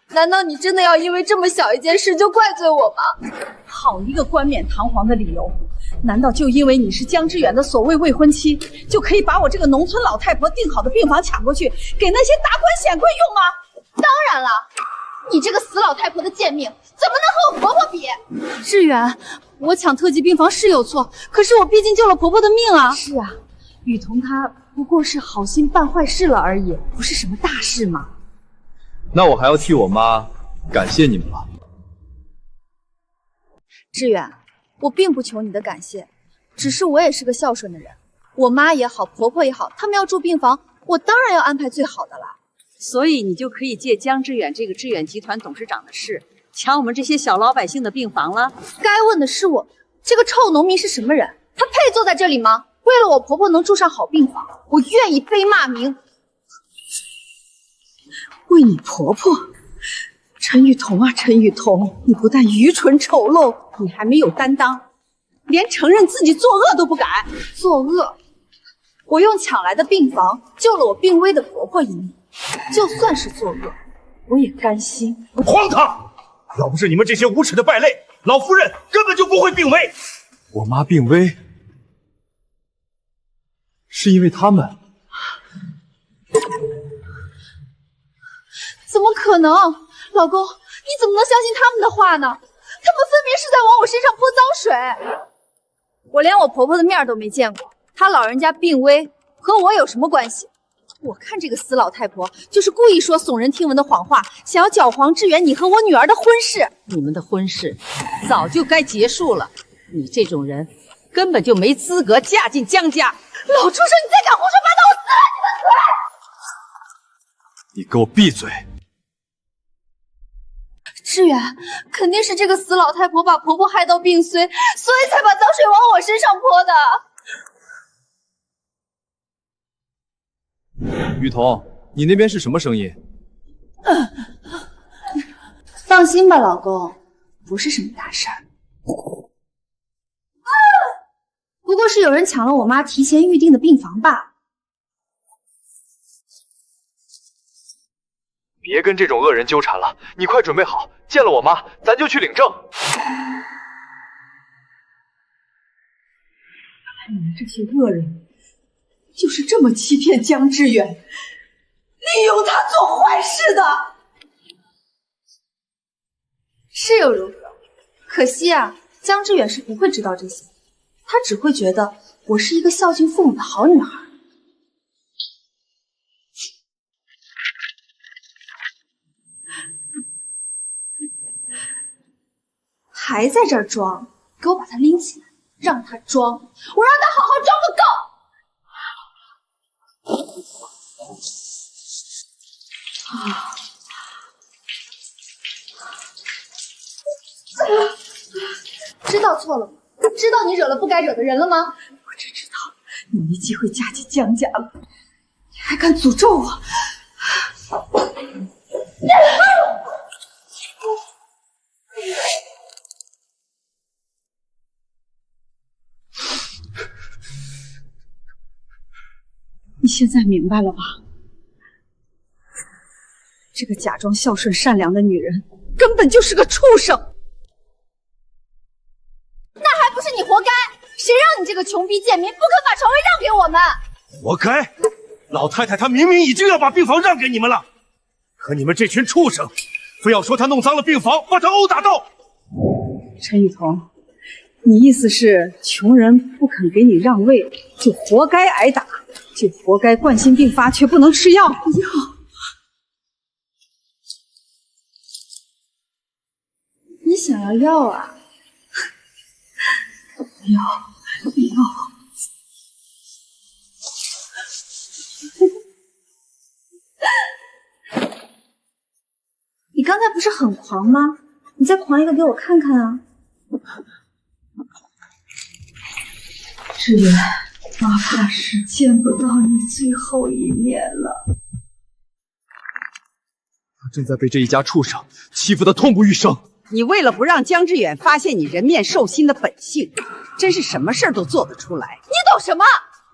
难道你真的要因为这么小一件事就怪罪我吗？好一个冠冕堂皇的理由！难道就因为你是江之远的所谓未婚妻，就可以把我这个农村老太婆订好的病房抢过去，给那些达官显贵用吗？当然了，你这个死老太婆的贱命，怎么能和我婆婆比？志远，我抢特级病房是有错，可是我毕竟救了婆婆的命啊。是啊，雨桐她不过是好心办坏事了而已，不是什么大事嘛。那我还要替我妈感谢你们了。志远，我并不求你的感谢，只是我也是个孝顺的人。我妈也好，婆婆也好，他们要住病房，我当然要安排最好的啦。所以你就可以借江之远这个致远集团董事长的事，抢我们这些小老百姓的病房了。该问的是我，这个臭农民是什么人？他配坐在这里吗？为了我婆婆能住上好病房，我愿意背骂名。为你婆婆，陈雨桐啊，陈雨桐，你不但愚蠢丑陋，你还没有担当，连承认自己作恶都不敢。作恶？我用抢来的病房救了我病危的婆婆一命，就算是作恶，我也甘心。荒唐！要不是你们这些无耻的败类，老夫人根本就不会病危。我妈病危，是因为他们。怎么可能？老公，你怎么能相信他们的话呢？他们分明是在往我身上泼脏水。我连我婆婆的面都没见过，她老人家病危，和我有什么关系？我看这个死老太婆就是故意说耸人听闻的谎话，想要搅黄志远你和我女儿的婚事。你们的婚事早就该结束了，你这种人根本就没资格嫁进江家。老畜生，你再敢胡说八道，我撕了你的你给我闭嘴！志远，肯定是这个死老太婆把婆婆害到病危，所以才把脏水往我身上泼的。雨桐，你那边是什么声音？放心吧，老公，不是什么大事儿。不过是有人抢了我妈提前预定的病房罢了。别跟这种恶人纠缠了，你快准备好，见了我妈，咱就去领证。你们这些恶人就是这么欺骗江之远，利用他做坏事的。是又如何？可惜啊，江之远是不会知道这些，他只会觉得我是一个孝敬父母的好女孩。还在这儿装，给我把他拎起来，让他装，我让他好好装个够！知道错了吗？知道你惹了不该惹的人了吗？我只知道你没机会嫁进江家了，你还敢诅咒我！你现在明白了吧？这个假装孝顺善良的女人，根本就是个畜生。那还不是你活该！谁让你这个穷逼贱民不肯把床位让给我们？活该！老太太她明明已经要把病房让给你们了，可你们这群畜生，非要说她弄脏了病房，把她殴打到。陈雨桐，你意思是穷人不肯给你让位，就活该挨打，就活该冠心病发却不能吃药？你想要药啊？药。你刚才不是很狂吗？你再狂一个给我看看啊！志远，哪怕是见不到你最后一面了。他正在被这一家畜生欺负得痛不欲生。你为了不让江志远发现你人面兽心的本性，真是什么事儿都做得出来。你懂什么？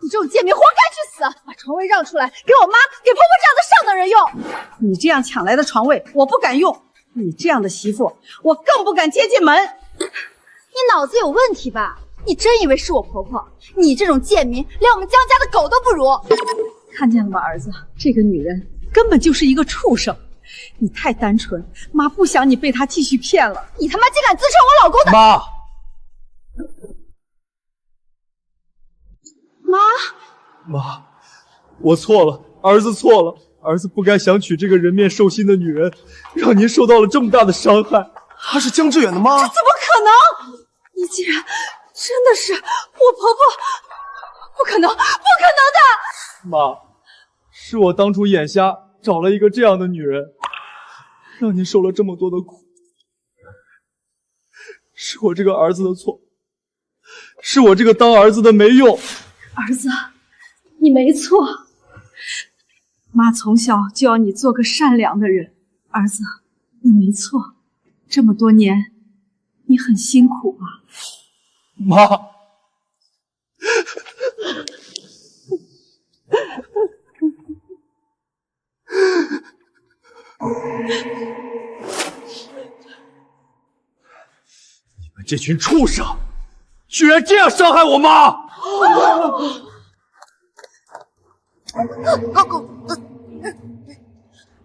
你这种贱民活该去死！把床位让出来，给我妈、给婆婆这样的上等人用。你这样抢来的床位，我不敢用。你这样的媳妇，我更不敢接进门。你脑子有问题吧？你真以为是我婆婆？你这种贱民，连我们江家的狗都不如。看见了吧，儿子，这个女人根本就是一个畜生。你太单纯，妈不想你被她继续骗了。你他妈竟敢自称我老公的妈！妈，我错了，儿子错了，儿子不该想娶这个人面兽心的女人，让您受到了这么大的伤害。她是江志远的妈？这怎么可能？你竟然真的是我婆婆？不可能，不可能的！妈，是我当初眼瞎，找了一个这样的女人，让您受了这么多的苦，是我这个儿子的错，是我这个当儿子的没用。儿子，你没错，妈从小就要你做个善良的人。儿子，你没错，这么多年你很辛苦啊。妈，你们这群畜生，居然这样伤害我妈！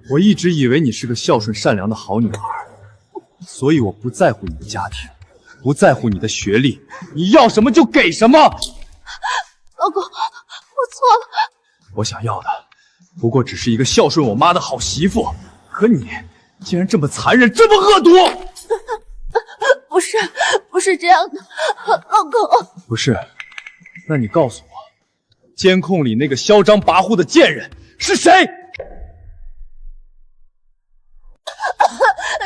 我一直以为你是个孝顺善良的好女孩，所以我不在乎你的家庭，不在乎你的学历，你要什么就给什么。老公，我错了。我想要的不过只是一个孝顺我妈的好媳妇，可你竟然这么残忍，这么恶毒！不是这样的，老公。不是，那你告诉我，监控里那个嚣张跋扈的贱人是谁？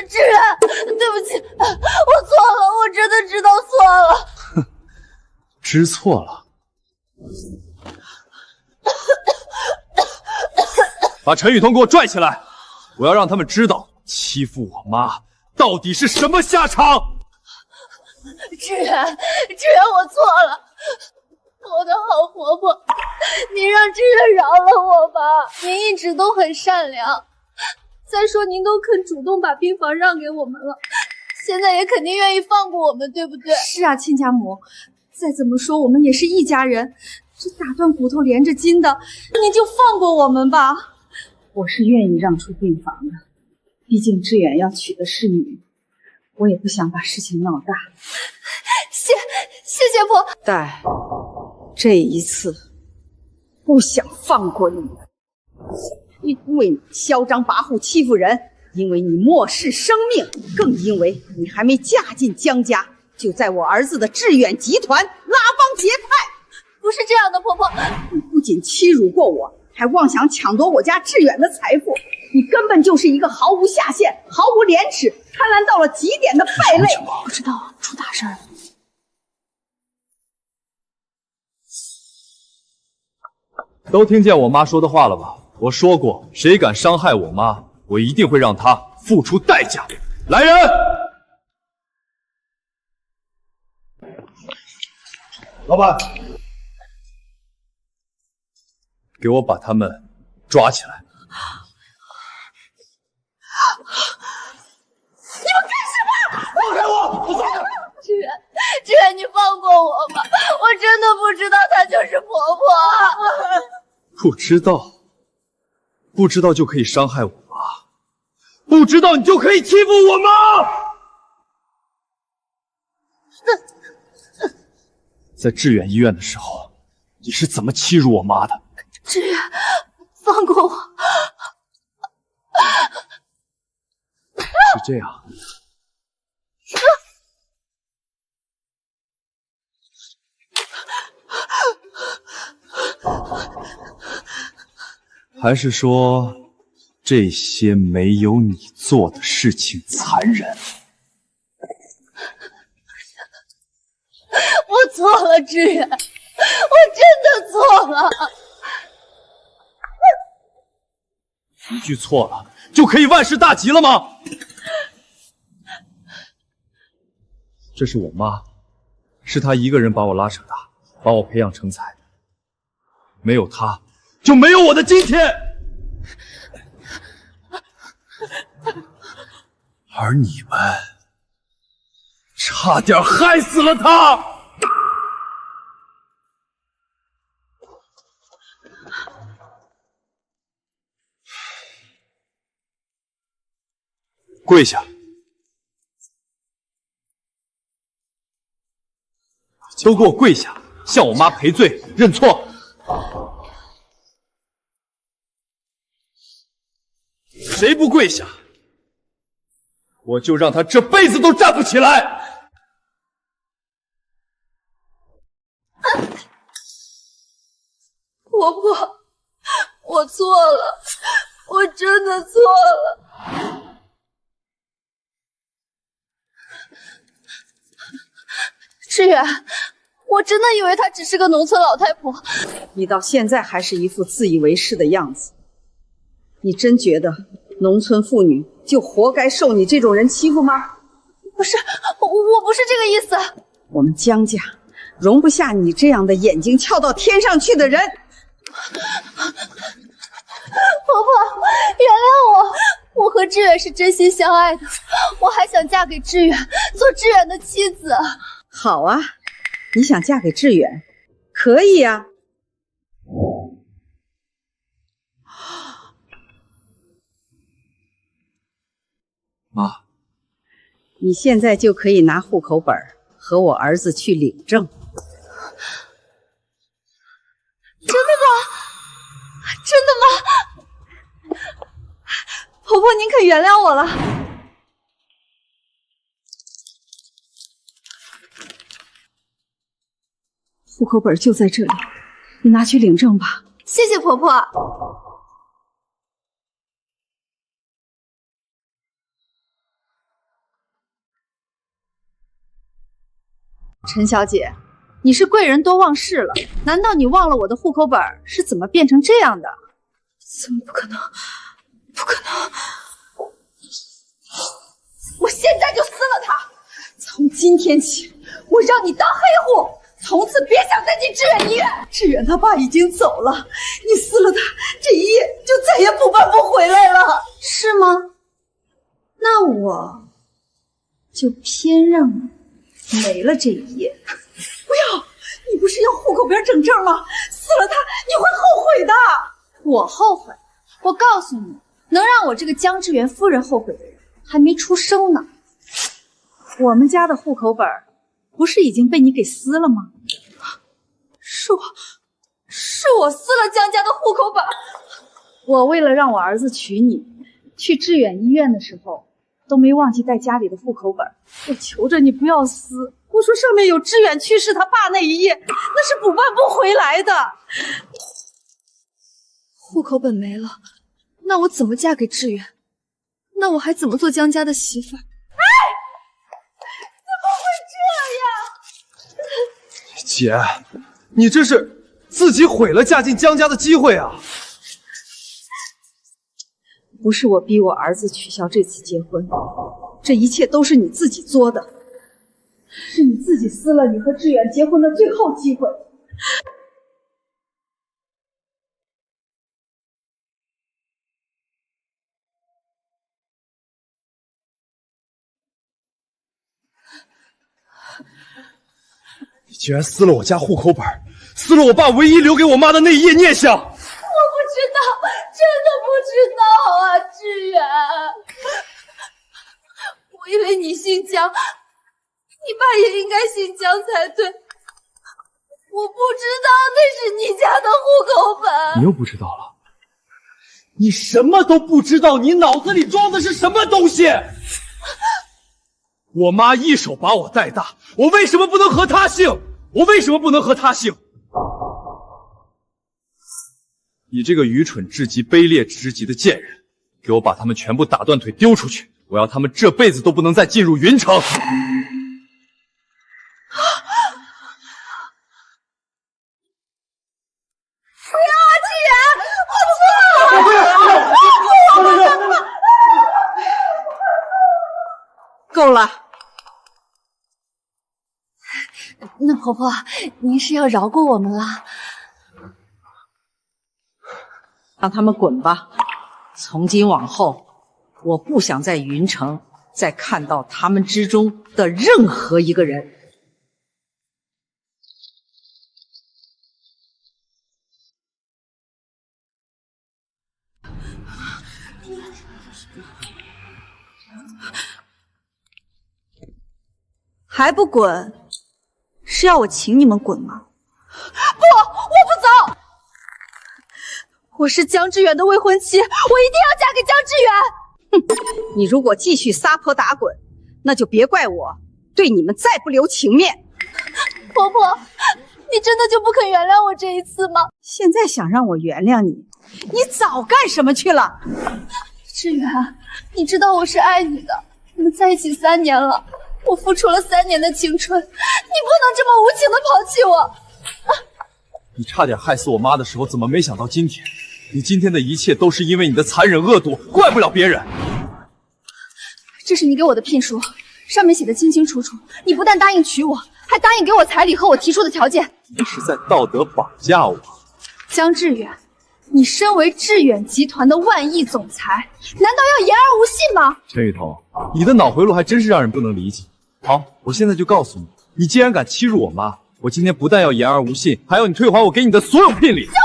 志远，对不起，我错了，我真的知道错了。哼，知错了。把陈雨桐给我拽起来，我要让他们知道欺负我妈到底是什么下场。志远，我错了，我的好婆婆，您让志远饶了我吧，您一直都很善良。再说您都肯主动把病房让给我们了，现在也肯定愿意放过我们，对不对？是啊，亲家母，再怎么说我们也是一家人，这打断骨头连着筋的，您就放过我们吧。我是愿意让出病房的，毕竟志远要娶的是你，我也不想把事情闹大。谢谢婆。但这一次不想放过你。因为你嚣张跋扈欺负人，因为你漠视生命，更因为你还没嫁进江家，就在我儿子的致远集团拉帮结派。不是这样的，婆婆，你不仅欺辱过我，还妄想抢夺我家致远的财富，你根本就是一个毫无下限、毫无廉耻、贪婪到了极点的败类。不知道出大事了。都听见我妈说的话了吧？我说过，谁敢伤害我妈，我一定会让他付出代价。来人！老板，给我把他们抓起来！你们干什么？放开我！我走！志远，你放过我吧！我真的不知道她就是婆婆。不知道就可以伤害我吗？不知道你就可以欺负我吗？在致远医院的时候，你是怎么欺辱我妈的？志远，放过我！是这样。还是说，这些没有你做的事情残忍？我错了，志远，我真的错了。一句错了就可以万事大吉了吗？这是我妈，是她一个人把我拉扯大，把我培养成才，没有她，就没有我的今天。而你们差点害死了她。跪下！都给我跪下，向我妈赔罪认错！谁不跪下，我就让他这辈子都站不起来！婆婆，我错了，我真的错了。志远，我真的以为她只是个农村老太婆。你到现在还是一副自以为是的样子。你真觉得农村妇女就活该受你这种人欺负吗？不是，我不是这个意思。我们江家容不下你这样的眼睛翘到天上去的人。婆婆，原谅我，我和志远是真心相爱的，我还想嫁给志远，做志远的妻子。好啊，你想嫁给志远，可以啊。妈，你现在就可以拿户口本和我儿子去领证。真的吗？真的吗？婆婆，您可原谅我了。户口本就在这里，你拿去领证吧。谢谢婆婆。陈小姐，你是贵人多忘事了，难道你忘了我的户口本是怎么变成这样的？怎么不可能？不可能！我现在就撕了他！从今天起，我让你当黑户，从此别想再进志远医院。志远他爸已经走了，你撕了他，这一夜就再也补办不回来了，是吗？那我就偏让你没了这一夜。不要！你不是要户口本整证吗？撕了他，你会后悔的。我后悔？我告诉你，能让我这个江志源夫人后悔的人还没出生呢。我们家的户口本不是已经被你给撕了吗？是我撕了江家的户口本。我为了让我儿子娶你，去致远医院的时候都没忘记带家里的户口本。我求着你不要撕，我说上面有致远去世他爸那一页，那是补办不回来的。户口本没了，那我怎么嫁给志远？那我还怎么做江家的媳妇？哎，怎么会这样？姐，你这是自己毁了嫁进江家的机会啊！不是我逼我儿子取消这次结婚，这一切都是你自己作的，是你自己撕了你和志远结婚的最后机会。你竟然撕了我家户口本，撕了我爸唯一留给我妈的那一页念想！我不知道，真的不知道啊，志远。我以为你姓江，你爸也应该姓江才对。我不知道那是你家的户口本。你又不知道了？你什么都不知道，你脑子里装的是什么东西？我妈一手把我带大，我为什么不能和她姓？我为什么不能和她姓？你这个愚蠢至极、卑劣至极的贱人，给我把他们全部打断腿丢出去！我要他们这辈子都不能再进入云城！够了！那婆婆，您是要饶过我们了？让他们滚吧！从今往后，我不想在云城再看到他们之中的任何一个人。还不滚？是要我请你们滚吗？不，我不走！我是江志远的未婚妻，我一定要嫁给江志远！哼，你如果继续撒泼打滚，那就别怪我对你们再不留情面。婆婆，你真的就不肯原谅我这一次吗？现在想让我原谅你，你早干什么去了？志远，你知道我是爱你的，我们在一起3年了。我付出了3年的青春，你不能这么无情的抛弃我！你差点害死我妈的时候，怎么没想到今天？你今天的一切都是因为你的残忍恶毒，怪不了别人。这是你给我的聘书，上面写的清清楚楚，你不但答应娶我，还答应给我彩礼和我提出的条件。你是在道德绑架我。江志远，你身为致远集团的万亿总裁，难道要言而无信吗？陈雨桐，你的脑回路还真是让人不能理解。好，我现在就告诉你，你既然敢欺辱我妈，我今天不但要言而无信，还要你退还我给你的所有聘礼。休想！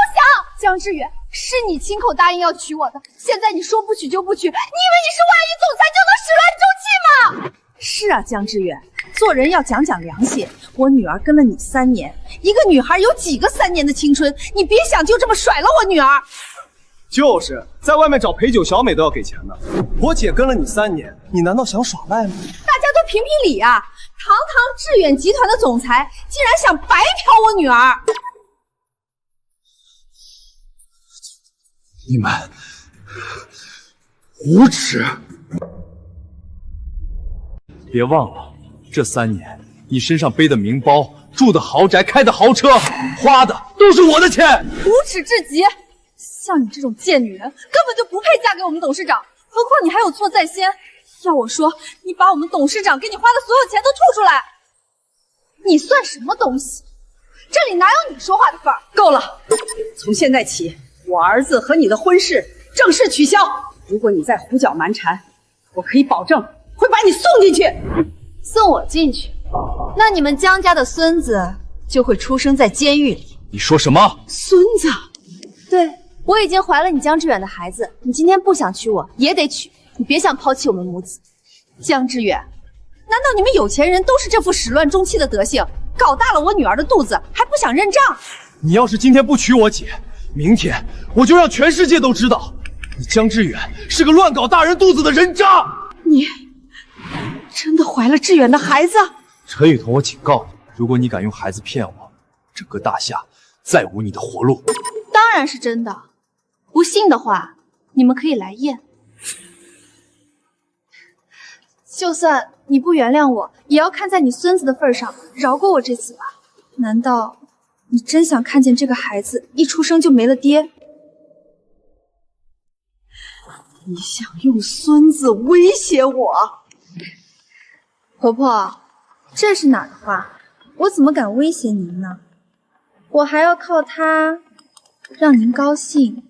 江志远，是你亲口答应要娶我的，现在你说不娶就不娶，你以为你是万亿总裁就能始乱终弃吗？是啊，江志远，做人要讲讲良心。我女儿跟了你3年，一个女孩有几个3年的青春？你别想就这么甩了我女儿。就是在外面找陪酒小美都要给钱的。我姐跟了你3年，你难道想耍赖吗？大家都评评理啊！堂堂致远集团的总裁，竟然想白嫖我女儿！你们无耻！别忘了，这3年你身上背的名包、住的豪宅、开的豪车，花的都是我的钱！无耻至极！像你这种贱女人，根本就不配嫁给我们董事长。何况你还有错在先，要我说，你把我们董事长给你花的所有钱都吐出来，你算什么东西？这里哪有你说话的份儿？够了！从现在起，我儿子和你的婚事正式取消。如果你再胡搅蛮缠，我可以保证会把你送进去。送我进去？那你们江家的孙子就会出生在监狱里。你说什么？孙子？对。我已经怀了你江志远的孩子，你今天不想娶我也得娶，你别想抛弃我们母子。江志远，难道你们有钱人都是这副始乱终弃的德行？搞大了我女儿的肚子还不想认账？你要是今天不娶我姐，明天我就让全世界都知道，你江志远是个乱搞大人肚子的人渣！你真的怀了志远的孩子？陈雨桐，我警告你，如果你敢用孩子骗我，整个大夏再无你的活路。当然是真的。不信的话，你们可以来验。就算你不原谅我，也要看在你孙子的份上，饶过我这次吧。难道你真想看见这个孩子一出生就没了爹？你想用孙子威胁我？婆婆，这是哪儿的话？我怎么敢威胁您呢？我还要靠他让您高兴，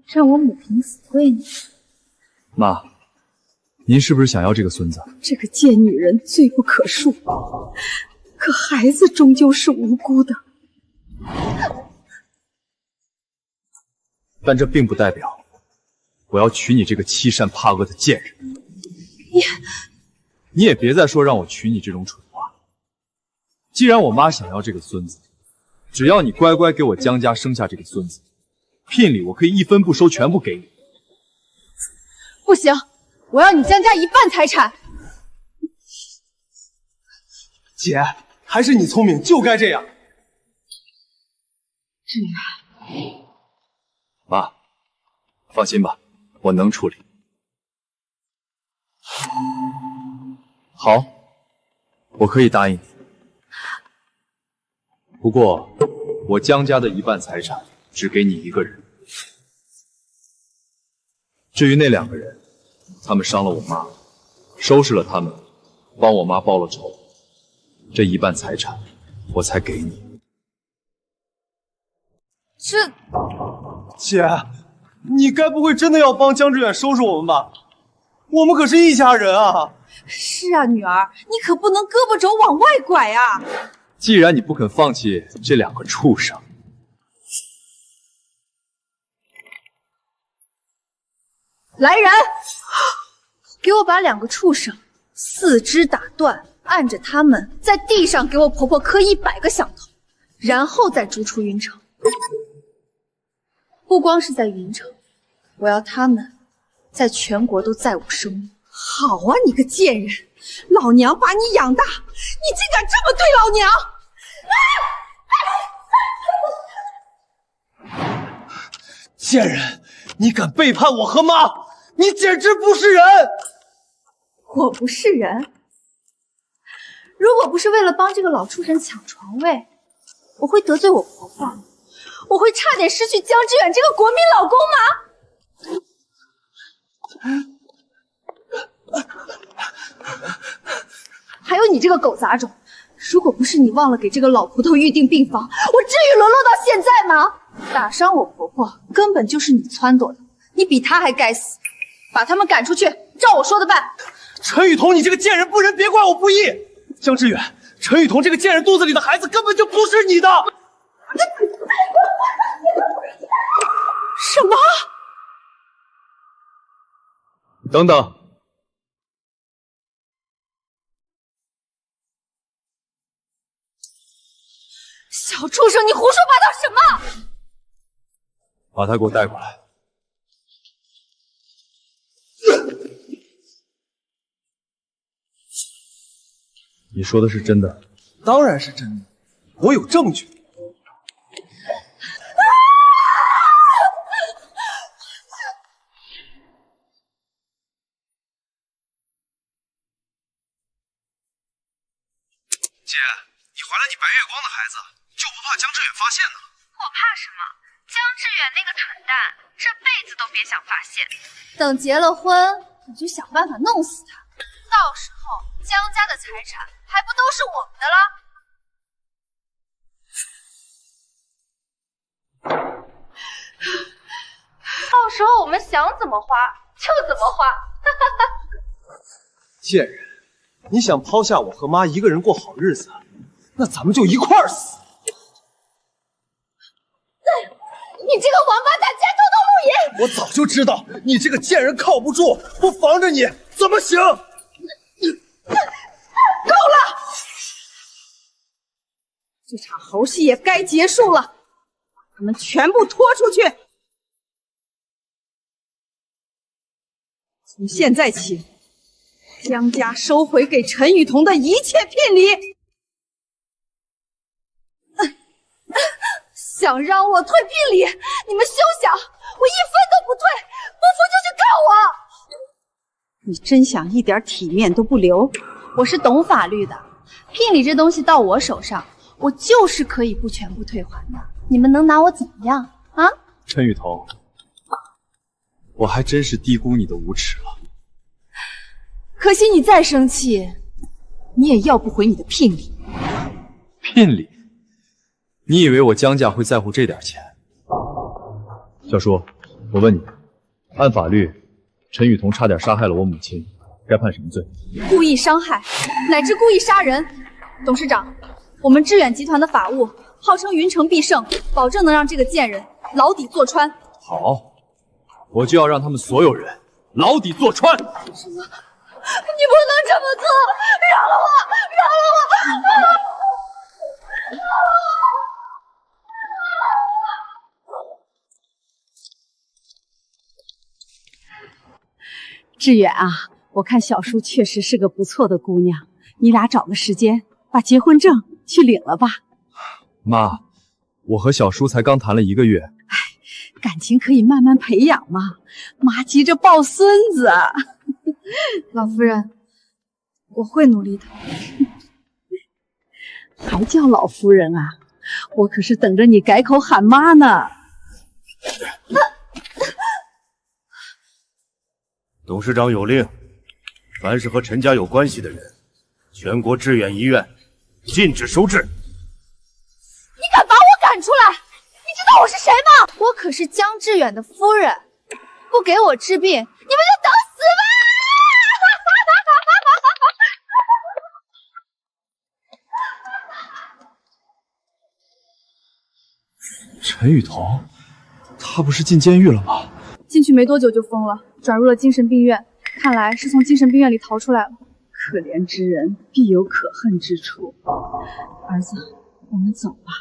让我母凭子贵呢。妈，您是不是想要这个孙子？这个贱女人罪不可恕，可孩子终究是无辜的。但这并不代表我要娶你这个欺善怕恶的贱人。你也别再说让我娶你这种蠢话。既然我妈想要这个孙子，只要你乖乖给我江家生下这个孙子，聘礼我可以一分不收，全部给你。不行，我要你江家一半财产。姐，还是你聪明，就该这样。志远，妈，放心吧，我能处理。好，我可以答应你。不过，我江家的一半财产只给你一个人。至于那2个人，他们伤了我妈，收拾了他们，帮我妈报了仇，这一半财产我才给你。这，姐，你该不会真的要帮江志远收拾我们吧？我们可是一家人啊！是啊，女儿，你可不能胳膊肘往外拐啊！既然你不肯放弃这2个畜生，来人，给我把2个畜生4肢打断，按着他们在地上给我婆婆磕100个响头，然后再逐出云城。不光是在云城，我要他们在全国都载我生母。好啊，你个贱人！老娘把你养大，你竟敢这么对老娘！贱人，你敢背叛我和妈，你简直不是人！我不是人。如果不是为了帮这个老畜生抢床位，我会得罪我婆婆，我会差点失去江志远这个国民老公吗？还有你这个狗杂种，如果不是你忘了给这个老葡萄预定病房，我至于沦落到现在吗？打伤我婆婆根本就是你撺掇的，你比她还该死！把他们赶出去，照我说的办。陈雨桐，你这个贱人不仁，别怪我不义。江志远，陈雨桐这个贱人肚子里的孩子根本就不是你的。什么？等等。小畜生，你胡说八道什么？把他给我带过来。你说的是真的？当然是真的，我有证据。姐，你怀了你白月光的孩子，就不怕江志远发现呢？我怕什么？江志远那个蠢蛋，这辈子都别想发现。等结了婚，你就想办法弄死他。到时候江家的财产还不都是我们的了？到时候我们想怎么花就怎么花。贱人，你想抛下我和妈一个人过好日子，那咱们就一块儿死。你这个王八蛋，竟然偷偷录音！我早就知道你这个贱人靠不住，不防着你怎么行？够了！这场猴戏也该结束了，把他们全部拖出去！从现在起，江家收回给陈雨桐的一切聘礼。想让我退聘礼，你们休想！我一分都不退，不服就去告我！你真想一点体面都不留？我是懂法律的，聘礼这东西到我手上，我就是可以不全部退还的。你们能拿我怎么样啊？陈雨桐，我还真是低估你的无耻了。可惜你再生气，你也要不回你的聘礼。聘礼？你以为我江家会在乎这点钱？小叔，我问你，按法律，陈雨桐差点杀害了我母亲，该判什么罪？故意伤害，乃至故意杀人。董事长，我们致远集团的法务号称云城必胜，保证能让这个贱人牢底坐穿。好，我就要让他们所有人牢底坐穿。什么？你不能这么做！饶了我！饶了我！志远啊，我看小叔确实是个不错的姑娘，你俩找个时间把结婚证去领了吧。妈，我和小叔才刚谈了1个月，感情可以慢慢培养嘛，妈急着抱孙子。老夫人，我会努力的。还叫老夫人啊？我可是等着你改口喊妈呢。董事长有令，凡是和陈家有关系的人，全国致远医院禁止收治。你敢把我赶出来？你知道我是谁吗？我可是江致远的夫人，不给我治病，你们就等死吧！陈雨桐，他不是进监狱了吗？进去没多久就疯了，转入了精神病院，看来是从精神病院里逃出来了。可怜之人必有可恨之处。儿子，我们走吧。